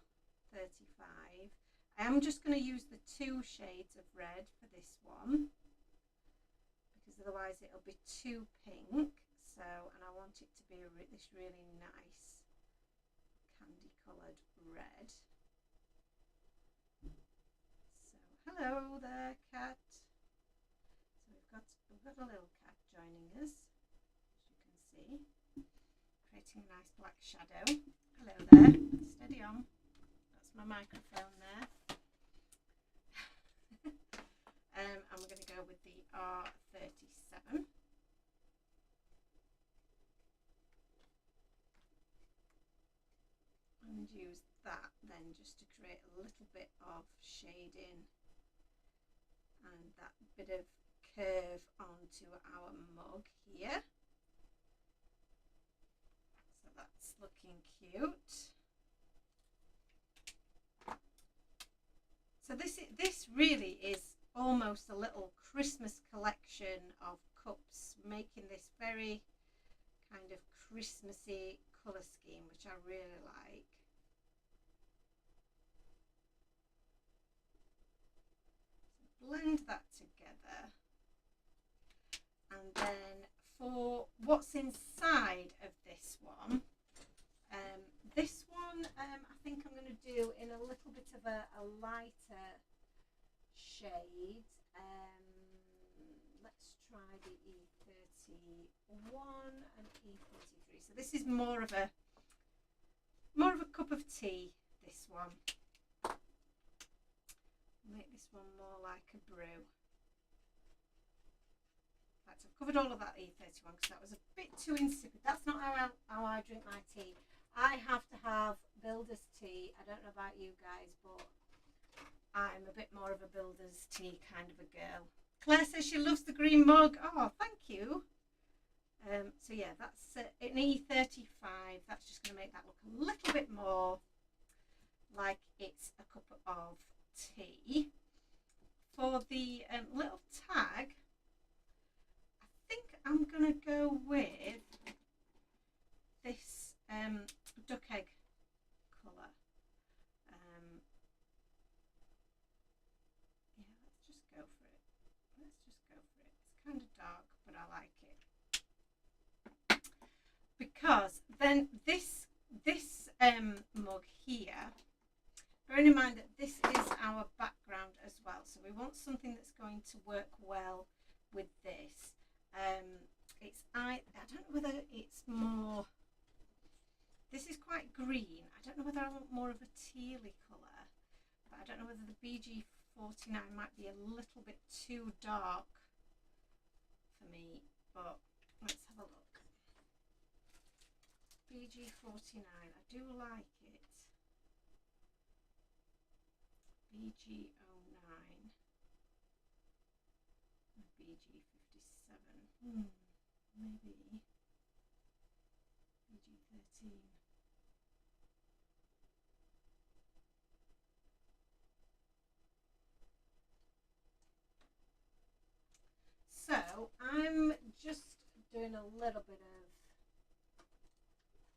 I am just going to use the 2 shades of red for this one, because otherwise it'll be too pink. So, and I want it to be this really nice candy coloured red. So hello there, Cat. So we've got a little cat joining us, as you can see, creating a nice black shadow. Hello there. Steady on. That's my microphone there. And we're going to go with the R37. And use that then just to create a little bit of shading and that bit of curve onto our mug here. So that's looking cute. So this really is almost a little Christmas collection of cups, making this very kind of Christmassy colour scheme, which I really like. So blend that together, and then for what's inside of this one, I think I'm going to do in a little bit of a lighter shade. Let's try the E31 and E43. So this is more of a cup of tea, this one. Make this one more like a brew. In fact, I've covered all of that E31 because that was a bit too insipid. That's not how I drink my tea. I have to have builder's tea. I don't know about you guys, but I'm a bit more of a builder's tea kind of a girl. Claire says she loves the green mug. Oh, thank you. So yeah, that's an E35. That's just going to make that look a little bit more like it's a cup of tea. For the little tag, I think I'm going to go with this duck egg colour. Yeah, let's just go for it. It's kind of dark, but I like it. Because then this mug here, bearing in mind that this is our background as well, so we want something that's going to work well with this. I don't know whether it's more, this is quite green. I don't know whether I want more of a tealy colour, but I don't know whether the BG49 might be a little bit too dark for me, but let's have a look. BG49, I do like it. BG09 and BG57. Maybe BG13. So I'm just doing a little bit of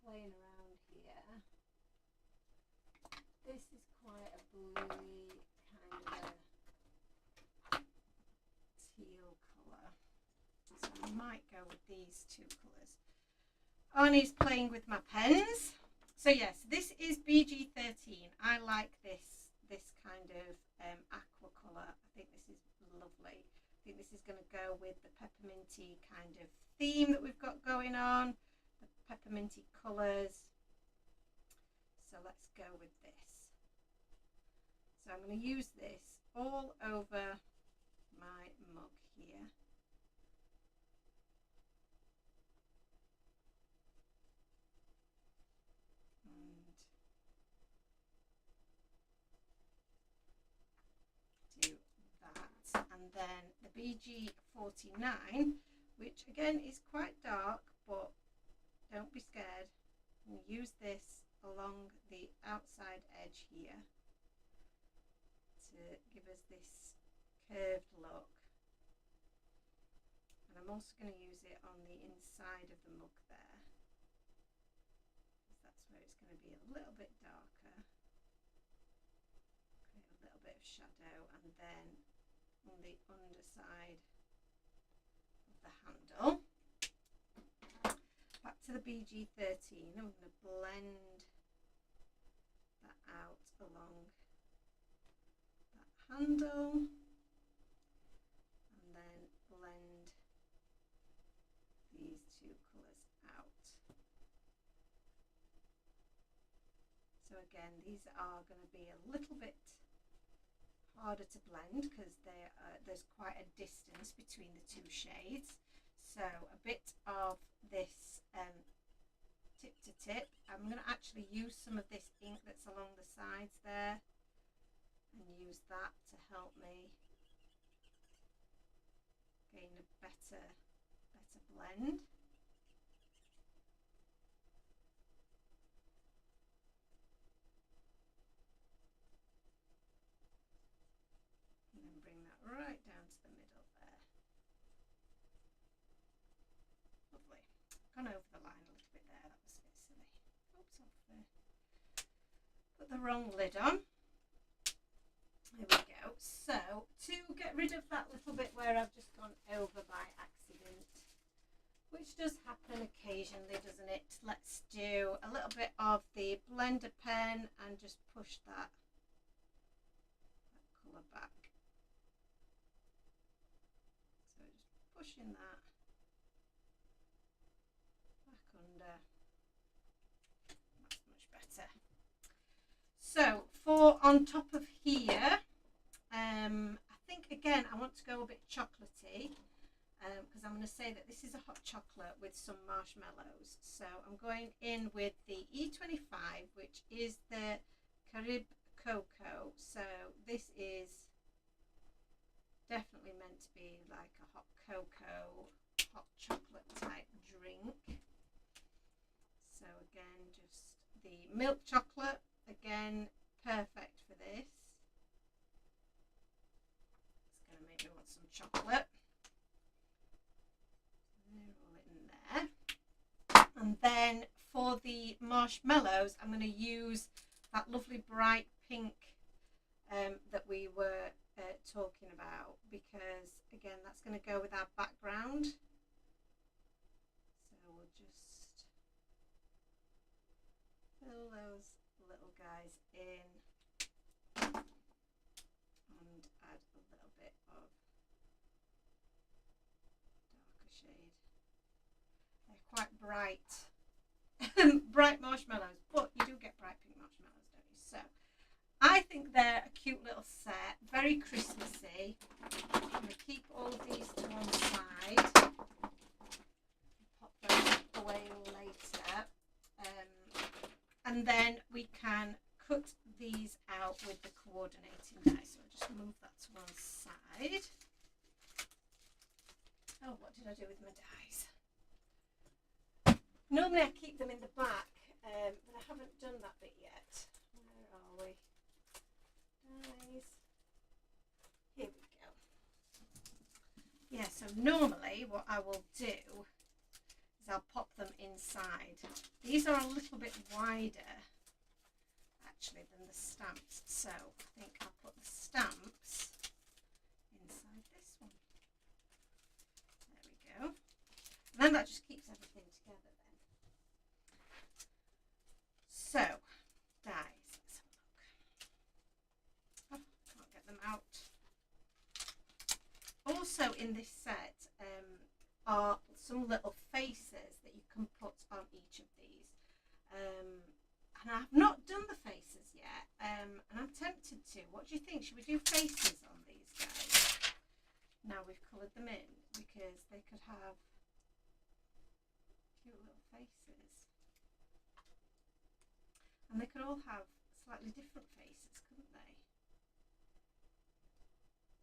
playing around here. This is quite a bluey kind of teal colour, so I might go with these two colours. Arnie's playing with my pens. So yes, this is BG13. I like this kind of aqua colour. I think this is lovely. I think this is going to go with the pepperminty kind of theme that we've got going on, the pepperminty colours. So let's go with this. So I'm going to use this all over my mug here. And do that. And then the BG49, which again is quite dark, but don't be scared. I'm going to use this along the outside edge here to give us this curved look. And I'm also going to use it on the inside of the mug there, because that's where it's going to be a little bit darker. Create a little bit of shadow, and then on the underside of the handle. Back to the BG13, I'm going to blend that out along that handle, and then blend these two colours out. So again, these are going to be a little bit harder to blend because there's quite a distance between the two shades. So a bit of this tip to tip. I'm going to actually use some of this ink that's along the sides there and use that to help me gain a better blend. And then bring that right down to the middle there. Lovely. Gone over the line a little bit there, that was a bit silly. Oops, put the wrong lid on. There we go. So to get rid of that little bit where I've just gone over by accident, which does happen occasionally, doesn't it? Let's do a little bit of the blender pen and just push that colour back. So just pushing that back under. That's much better. So for on top of here, I think again I want to go a bit chocolatey, because I'm going to say that this is a hot chocolate with some marshmallows. So I'm going in with the E25, which is the Carib Cocoa. So this is definitely meant to be like a hot cocoa, hot chocolate type drink. So again, just the milk chocolate, again, perfect for this. It's going to make me want some chocolate. Roll it in there. And then for the marshmallows, I'm going to use that lovely bright pink that we were talking about, because again, that's going to go with our background. So we'll just fill those little guys in and add a little bit of darker shade. They're quite bright, bright marshmallows, but you do get bright pink marshmallows, don't you? So I think they're a cute little set, very Christmassy. I'm going to keep all of these to one side, pop those away later, and then we can cut these out with the coordinating die. So I'll just move that to one side. Oh, what did I do with my dies? Normally I keep them in the back, but I haven't done that bit yet. Where are we? Dies. Here we go. Yeah, so normally what I will do is I'll pop them inside. These are a little bit wider actually than the stamps, so I think I'll put the stamps inside this one. There we go. And then that just keeps everything together then. So, dies. Let's have a look. Oh, can't get them out. Also in this set are some little faces that you can put on each of these. I And I've not done the faces yet, and I'm tempted to. What do you think? Should we do faces on these guys? Now we've coloured them in, because they could have cute little faces. And they could all have slightly different faces, couldn't they?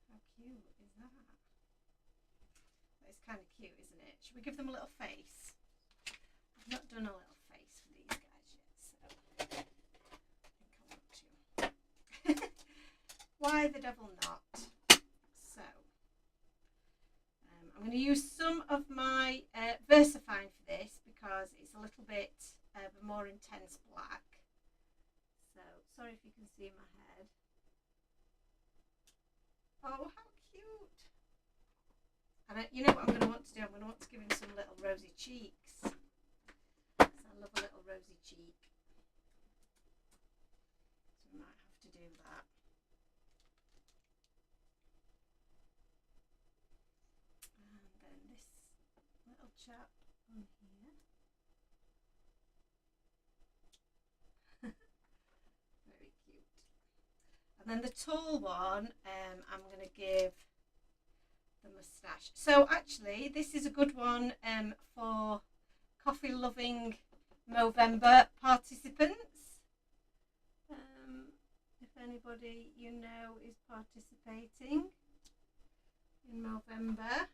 How cute is that? That is kind of cute, isn't it? Should we give them a little face? I've not done a little face for these guys yet, so I think I want to. Why the devil not? So, I'm going to use some of my VersaFine for this, because it's a little bit of a more intense black. So, sorry if you can see my head. Oh, how cute. And you know what I'm going to want to do? I'm going to want to give him some little rosy cheeks. So I love a little rosy cheek. So we might have to do that. And then this little chap on here. Very cute. And then the tall one, I'm going to give the moustache. So actually, this is a good one for coffee loving Movember participants. If anybody you know is participating in Movember,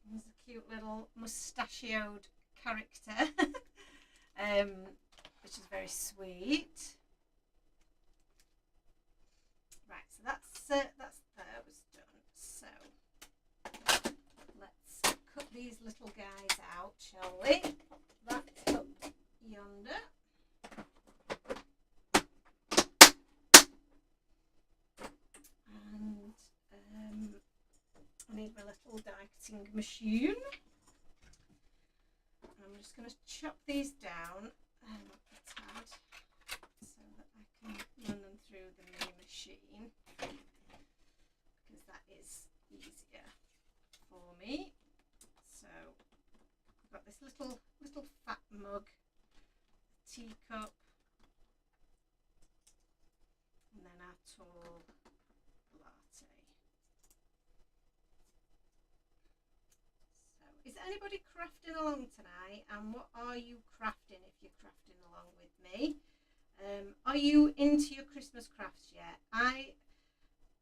there's a cute little mustachioed character, which is very sweet. Right, so that's those done. So let's cut these little guys out, shall we? Pop that up yonder. And I need my little die-cutting machine. I'm just going to chop these down a tad, so that I can run them through the mini machine, because that is easier for me. So I've got this little fat mug, teacup, and then our tall latte. So is anybody crafting along tonight, and what are you crafting if you're crafting along with me? Are you into your Christmas crafts yet? I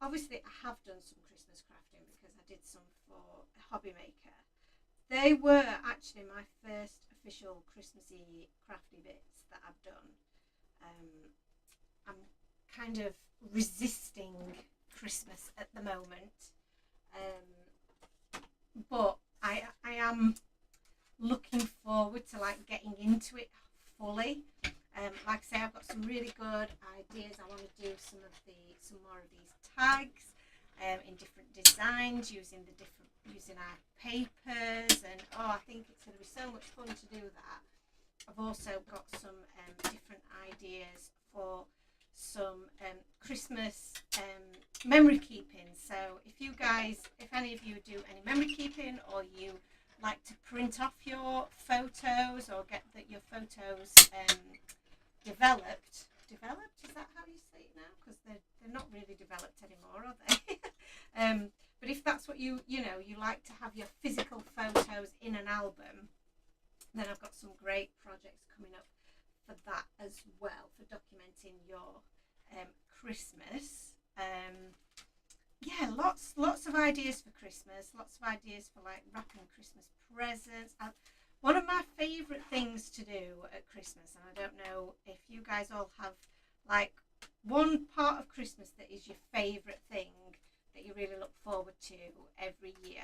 have done some Christmas crafting, because I did some for a hobby maker. They were actually my first official Christmassy crafty bits that I've done. I'm kind of resisting Christmas at the moment, but I am looking forward to like getting into it fully. Like I say, I've got some really good ideas. I want to do some more of these tags in different designs, using our papers, and I think it's going to be so much fun to do that. I've also got some different ideas for some Christmas memory keeping. So if any of you do any memory keeping, or you like to print off your photos, or get your photos developed, is that how you say it now? Because they're not really developed anymore, are they? But if that's what you like to have your physical photos in an album, then I've got some great projects coming up for that as well, for documenting your Christmas. Yeah, lots of ideas for Christmas, lots of ideas for like wrapping Christmas presents. One of my favourite things to do at Christmas, and I don't know if you guys all have like one part of Christmas that is your favourite thing that you really look forward to every year.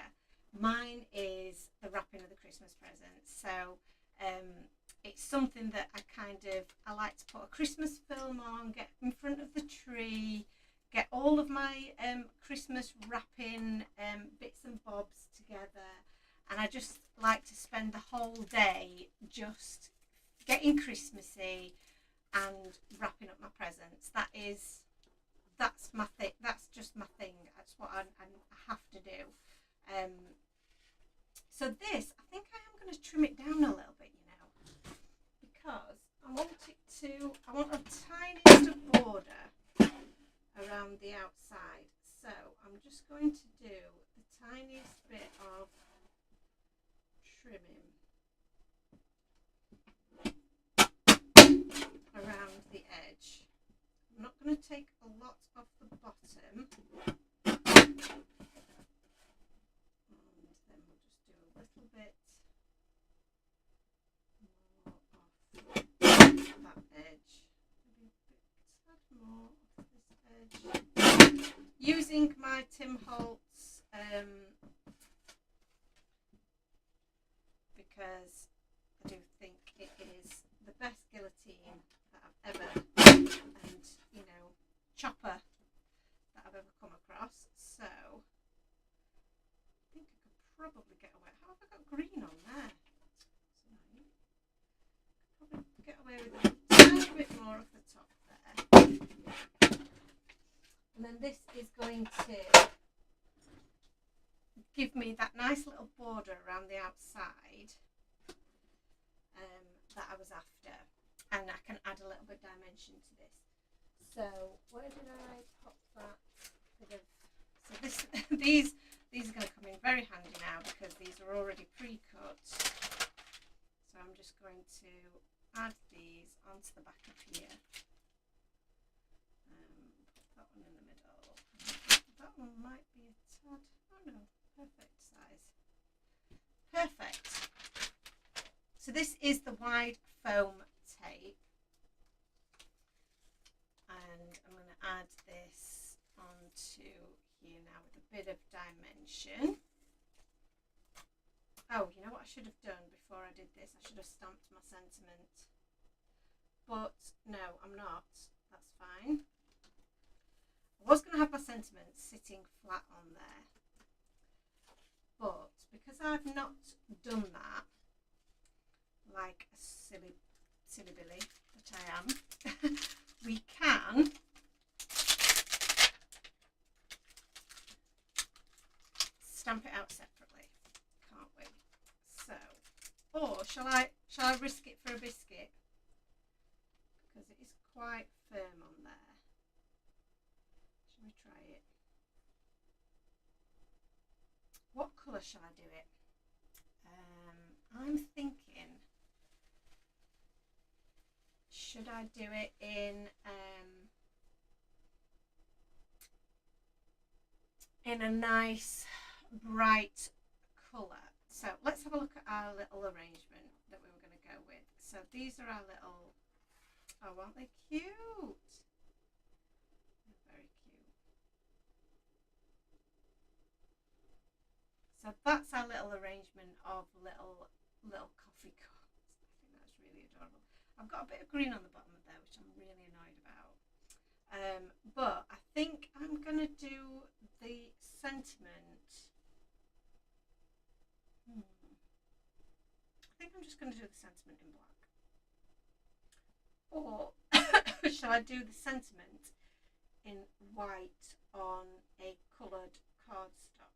Mine is the wrapping of the Christmas presents. So it's something that I like to put a Christmas film on, get in front of the tree, get all of my Christmas wrapping bits and bobs together, and I just like to spend the whole day just getting Christmassy and wrapping up my presents. That's my thing. That's just my thing. That's what I have to do. So this, I think I am going to trim it down a little bit, because I want it I want a tiniest of border around the outside. So I'm just going to do the tiniest bit of trimming around the edge. I'm not going to take a lot off the bottom. And then we'll just do a little bit more off that edge. Maybe a tad more off this edge. Using my Tim Holtz because I do think it is the best guillotine that I've ever, and you know, chopper that I've ever come across. So I think I could probably get away. How have I got green on there? Probably get away with a tiny bit more of the top there. And then this is going to give me that nice little border around the outside that I was after. And I can add a little bit of dimension to this. So where did I pop that bit of, so this these are going to come in very handy now because these are already pre-cut. So I'm just going to add these onto the back of here. Put that one in the middle. That one might be a tad, oh no, perfect size. Perfect. So this is the wide foam tape. And I'm going to add this onto here now with a bit of dimension. Oh, you know what I should have done before I did this? I should have stamped my sentiment. But no, I'm not. That's fine. I was going to have my sentiment sitting flat on there. But because I've not done that, like a silly Billy that I am, we can stamp it out separately, can't we? So, or shall I risk it for a biscuit? Because it is quite firm on there. Shall we try it? What colour shall I do it? I'm thinking, should I do it in a nice bright colour? So let's have a look at our little arrangement that we were going to go with. So these are our little, oh, aren't they cute? They're very cute. So that's our little arrangement of little coffee cups. I think that's really adorable. I've got a bit of green on the bottom of there, which I'm really annoyed about. But I think I'm going to do the sentiment. I think I'm just going to do the sentiment in black. Or shall I do the sentiment in white on a coloured cardstock?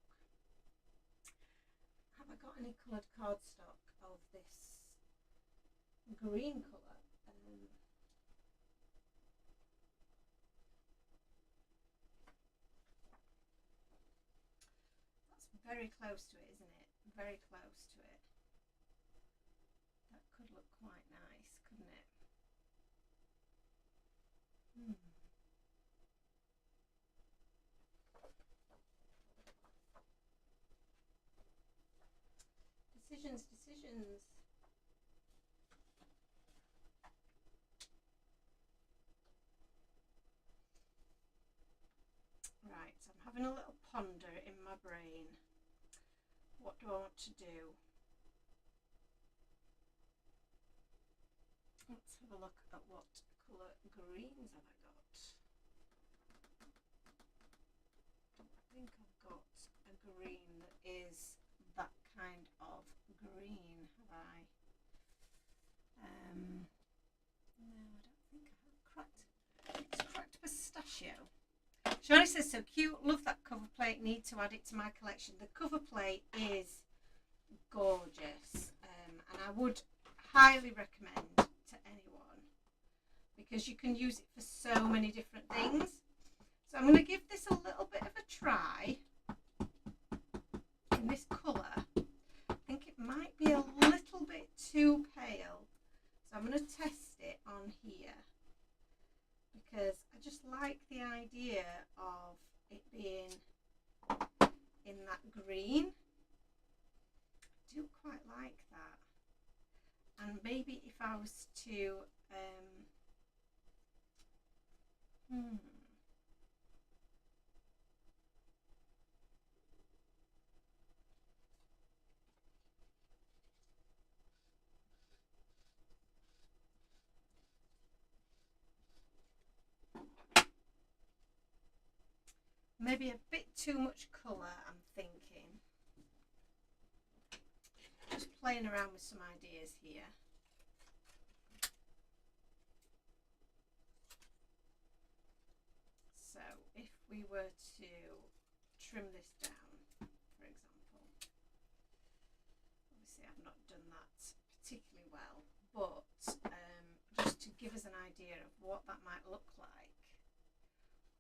Have I got any coloured cardstock of this green colour? That's very close to it, isn't it? Very close to it. That could look quite nice, couldn't it? Decisions. Right, so I'm having a little ponder in my brain. What do I want to do? Let's have a look at what colour greens have I got. I think I've got a green that is that kind of green, have I? No, I don't think I have. It's cracked pistachio. Shani says, so cute, love that cover plate, need to add it to my collection. The cover plate is gorgeous, and I would highly recommend to anyone because you can use it for so many different things. So I'm going to give this a little bit of a try in this colour. I think it might be a little bit too pale, so I'm going to test it on here because I just like the idea of it being in that green. I do quite like that. And maybe if I was to maybe a bit too much colour, I'm thinking. Just playing around with some ideas here. So if we were to trim this down, for example, obviously I've not done that particularly well, but just to give us an idea of what that might look like,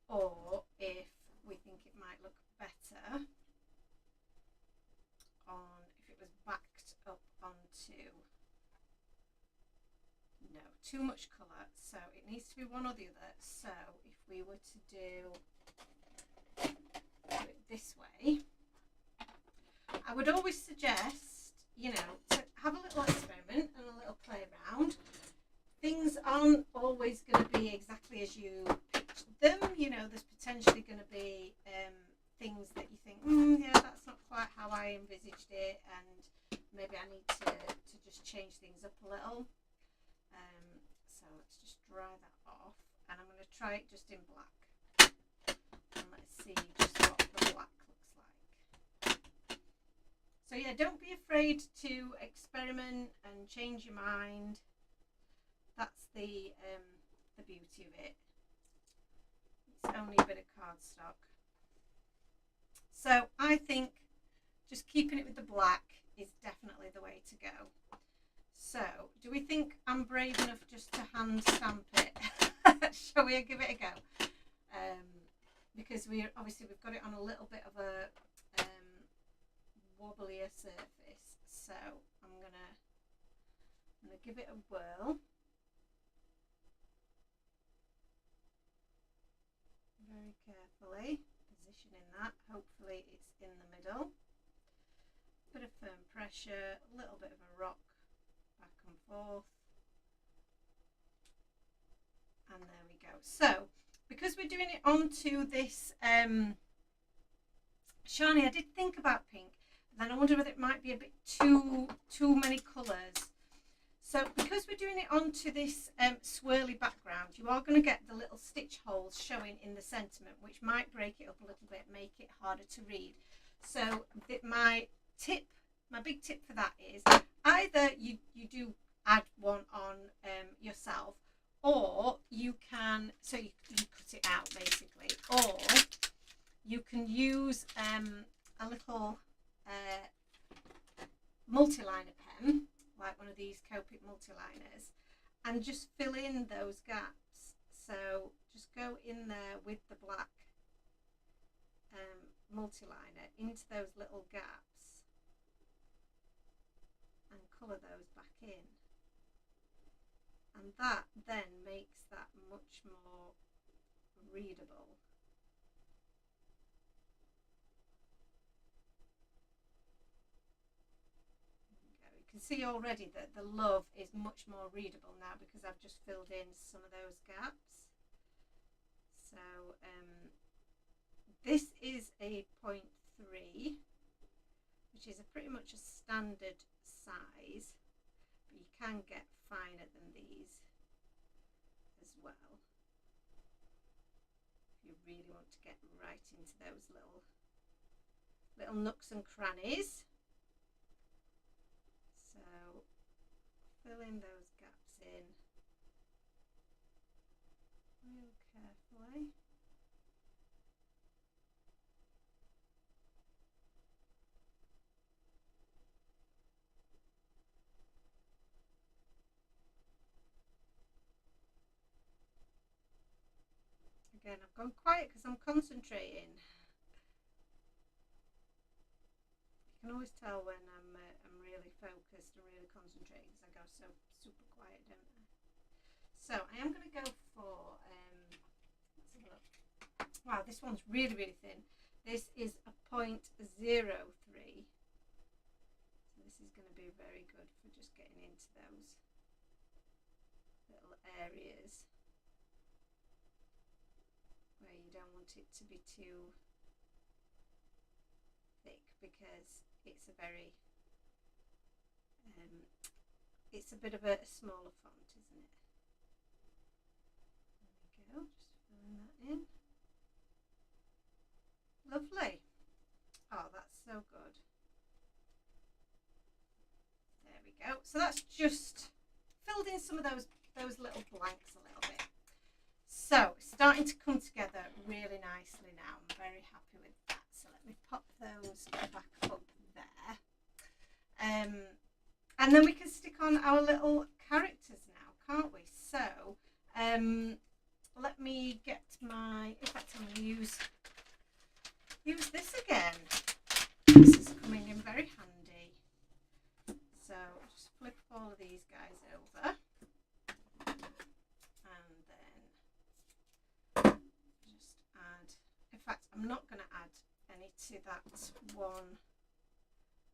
or if we think it might look better on if it was backed up onto, no, too much colour, so it needs to be one or the other. So if we were to do it this way, I would always suggest, you know, to have a little experiment and a little play around. Things aren't always going to be exactly as you pictured them. You know, there's potentially going to be things that you think, yeah, that's not quite how I envisaged it, and maybe I need to just change things up a little. So let's just dry that off, and I'm going to try it just in black, and let's see just what the black looks like. So yeah, don't be afraid to experiment and change your mind. That's the beauty of it. It's only a bit of cardstock. So I think just keeping it with the black is definitely the way to go. So do we think I'm brave enough just to hand stamp it? Shall we give it a go? Because we've got it on a little bit of a wobblier surface. So I'm gonna give it a whirl. Very carefully positioning that. Hopefully it's in the middle. Bit of firm pressure, a little bit of a rock back and forth, and there we go. So because we're doing it onto this shiny, I did think about pink, then I wonder whether it might be a bit too many colours. So because we're doing it onto this swirly background, you are going to get the little stitch holes showing in the sentiment, which might break it up a little bit, make it harder to read. So my big tip for that is either you do add one on yourself, or you can, so you cut it out basically, or you can use a little multi-liner pen, like one of these Copic multi-liners, and just fill in those gaps. So just go in there with the black multi-liner into those little gaps and colour those back in, and that then makes that much more readable. You can see already that the love is much more readable now because I've just filled in some of those gaps. So this is a 0.3, which is pretty much a standard size, but you can get finer than these as well if you really want to get right into those little nooks and crannies. So fill in those gaps in real carefully. Again, I've gone quiet because I'm concentrating. You can always tell when I'm really focused and really concentrating because I go so super quiet, don't I? So I am going to go for, let's have a look. Wow, this one's really, really thin. This is a 0.03. So this is going to be very good for just getting into those little areas where you don't want it to be too thick, because it's a very it's a bit of a smaller font, isn't it? There we go, just filling that in. Lovely. Oh, that's so good. There we go. So that's just filled in some of those little blanks a little bit. So it's starting to come together really nicely now. I'm very happy with that. So let me pop those back up there. And then we can stick on our little characters now, can't we? So let me get my, in fact I'm going to use this again. This is coming in very handy. So just flip all of these guys over. And then just add, in fact I'm not going to add any to that one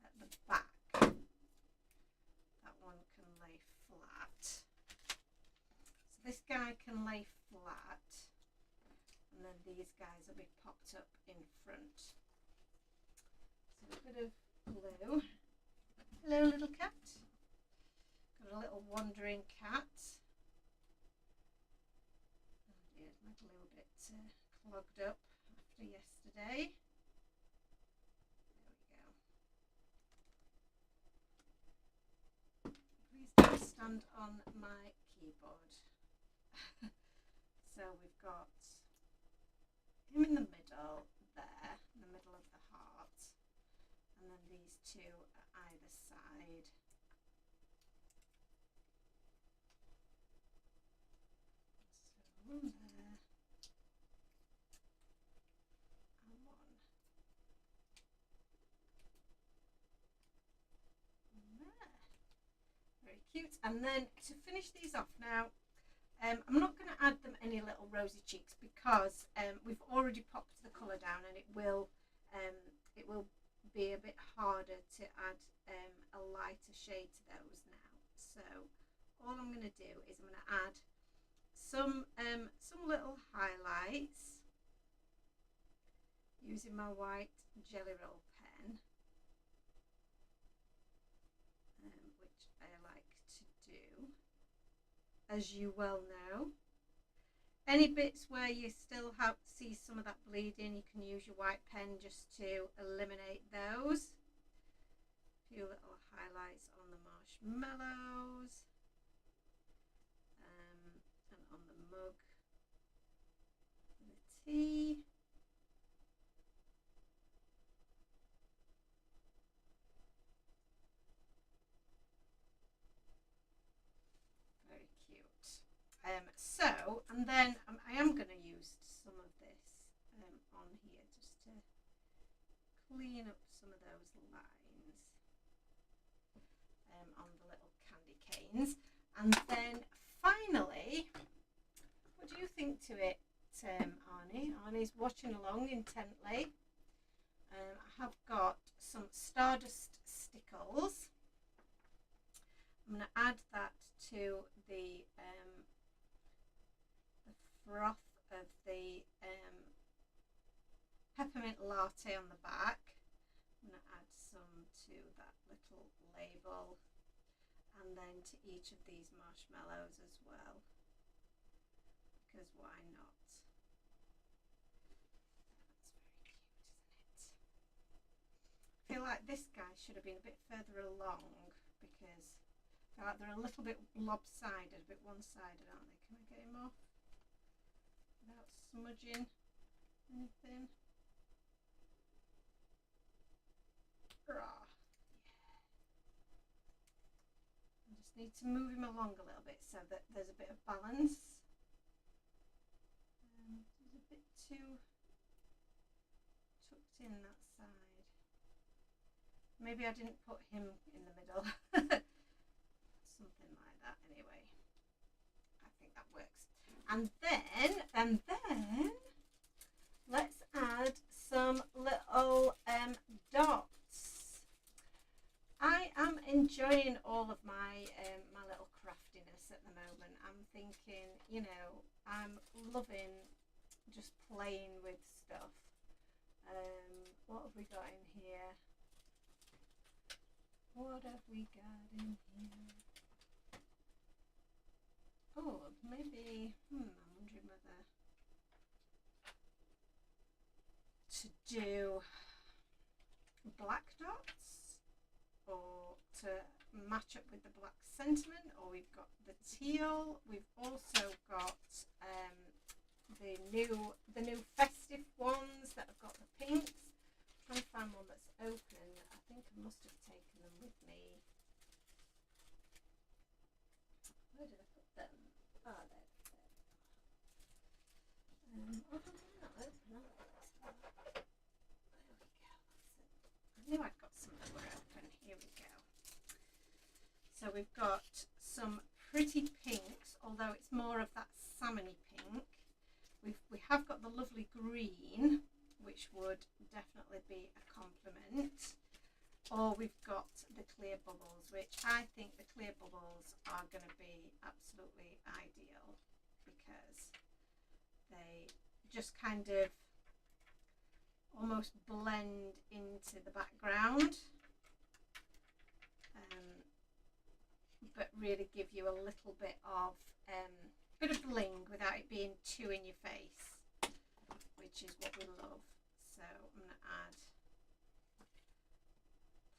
at the back. That one can lay flat. So this guy can lay flat, and then these guys will be popped up in front. So a bit of glue. Hello little cat. Got a little wandering cat. Oh dear, my glue a bit clogged up after yesterday. There we go. Please don't stand on my keyboard. So we've got him in the middle there, in the middle of the heart, and then these two at either side. So one there and one there. Very cute. And then to finish these off now, I'm not going to add them any little rosy cheeks because we've already popped the colour down, and it will be a bit harder to add a lighter shade to those now. So all I'm going to do is I'm going to add some little highlights using my white Jelly Roll pen, which I like to do, as you well know. Any bits where you still see some of that bleeding, you can use your white pen just to eliminate those. A few little highlights on the marshmallows and on the mug, and the tea. Very cute. So, and then I am going to use some of this on here just to clean up some of those lines on the little candy canes. And then finally, what do you think to it, Arnie? Arnie's watching along intently. I have got some Stardust Stickles. I'm going to add that to the froth of the peppermint latte on the back. I'm going to add some to that little label, and then to each of these marshmallows as well, because why not? That's very cute, isn't it? I feel like this guy should have been a bit further along, because I feel like they're a little bit lopsided, a bit one-sided, aren't they? Can I get him off without smudging anything? Yeah. I just need to move him along a little bit so that there's a bit of balance. There's a too tucked in that side. Maybe I didn't put him in the middle. Something like that anyway. I think that works. And then let's add some little dots. I am enjoying all of my my little craftiness at the moment. I'm thinking, you know, I'm loving just playing with stuff. What have we got in here? What have we got in here? Oh, maybe, I'm wondering whether to do black dots or to match up with the black sentiment, or we've got the teal. We've also got the new festive ones that have got the pinks. I'm trying to find one that's open. I think I must have taken them with me. Where did I put them? Oh, there. Oh, they're not open, are they? There we go. I knew I'd got some that were open. Here we go. So we've got some pretty pinks, although it's more of that salmony pink. We have got the lovely green, which would definitely be a compliment. Or we've got the clear bubbles, which I think the clear bubbles are going to be absolutely ideal because they just kind of almost blend into the background, but really give you a little bit of bling without it being too in your face, which is what we love. So I'm going to add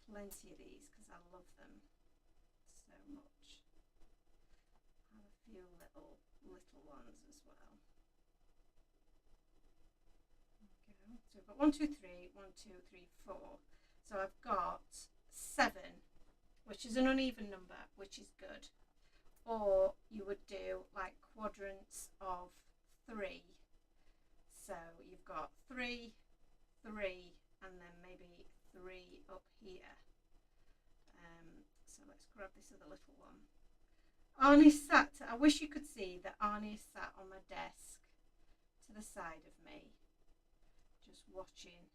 plenty of these because I love them so much. I have a few little ones as well. Okay, so we've got 1, 2, 3, 1, 2, 3, 4. So I've got 7, which is an uneven number, which is good. Or you would do like quadrants of 3. So you've got 3, 3, and then maybe 3 up here. So let's grab this other little one. Arnie sat, I wish you could see that Arnie sat on my desk to the side of me, just watching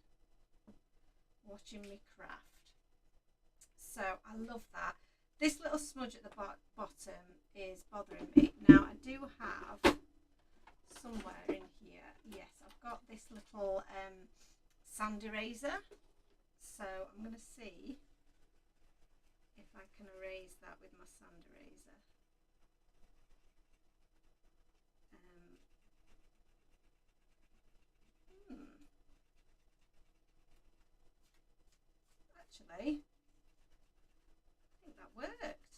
me craft. So I love that. This little smudge at the bottom is bothering me. Now I do have somewhere in here, yes, I've got this little sand eraser. So I'm going to see if I can erase that with my sand eraser. Actually, I think that worked.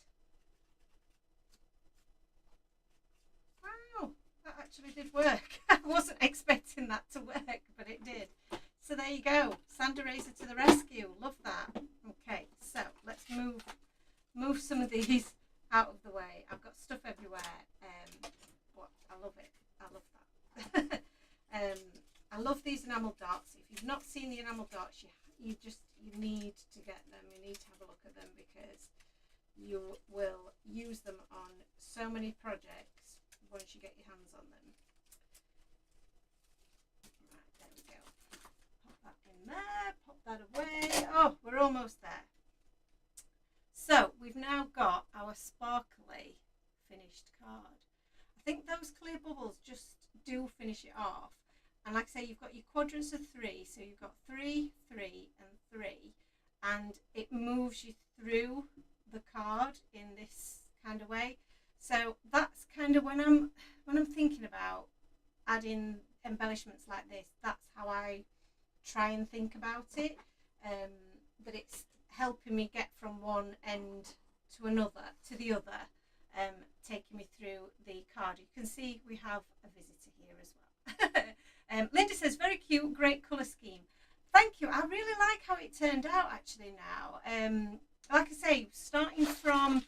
Wow, that actually did work. I wasn't expecting that to work, but it did. So there you go, sand eraser to the rescue. Love that. Okay, so let's move some of these out of the way. I've got stuff everywhere. But I love it. I love that. I love these enamel dots. If you've not seen the enamel dots, you need to get them. You need to have a look at them because you will use them on so many projects once you get your hands on them. Right, there we go. Pop that in there, pop that away. Oh, we're almost there. So we've now got our sparkly finished card. I think those clear bubbles just do finish it off. And like I say, you've got your quadrants of 3, so you've got 3, 3, and 3, and it moves you through the card in this kind of way. So that's kind of when I'm thinking about adding embellishments like this, that's how I try and think about it. That it's helping me get from one end to the other, taking me through the card. You can see we have a visitor here as well. Linda says, very cute, great colour scheme. Thank you. I really like how it turned out actually now. Like I say, starting from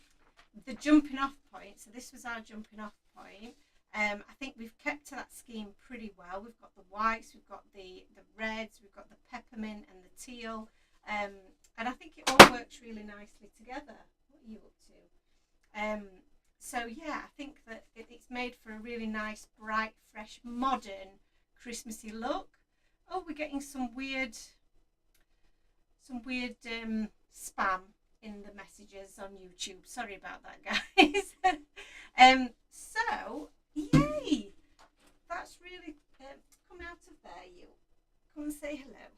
the jumping off point, so this was our jumping off point, I think we've kept to that scheme pretty well. We've got the whites, we've got the reds, we've got the peppermint and the teal, and I think it all works really nicely together. What are you up to? So yeah, I think that it's made for a really nice, bright, fresh, modern, Christmassy look. Oh, we're getting some weird spam in the messages on YouTube. Sorry about that, guys. So yay! That's really come out of there. You come and say hello.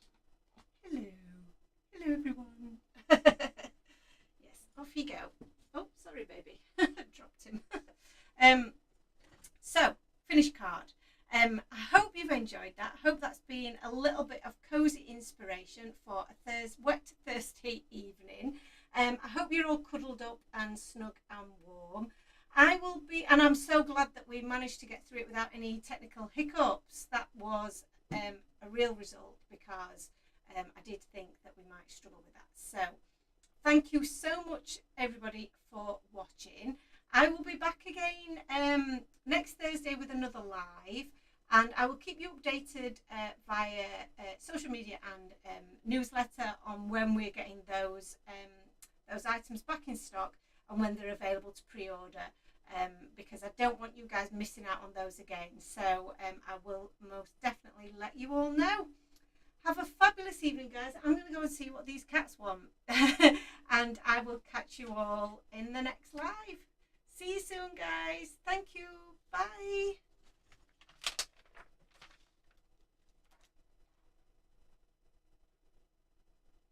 Hello, everyone. Yes, off you go. Oh, sorry, baby. Dropped him. So, finished card. I hope you've enjoyed that. I hope that's been a little bit of cozy inspiration for a wet Thursday evening. I hope you're all cuddled up and snug and warm. I will be, and I'm so glad that we managed to get through it without any technical hiccups. That was a real result, because I did think that we might struggle with that. So thank you so much, everybody, for watching. I will be back again next Thursday with another live, and I will keep you updated via social media and newsletter on when we're getting those items back in stock and when they're available to pre-order, because I don't want you guys missing out on those again. So I will most definitely let you all know. Have a fabulous evening, guys. I'm going to go and see what these cats want. And I will catch you all in the next live. See you soon, guys. Thank you. Bye.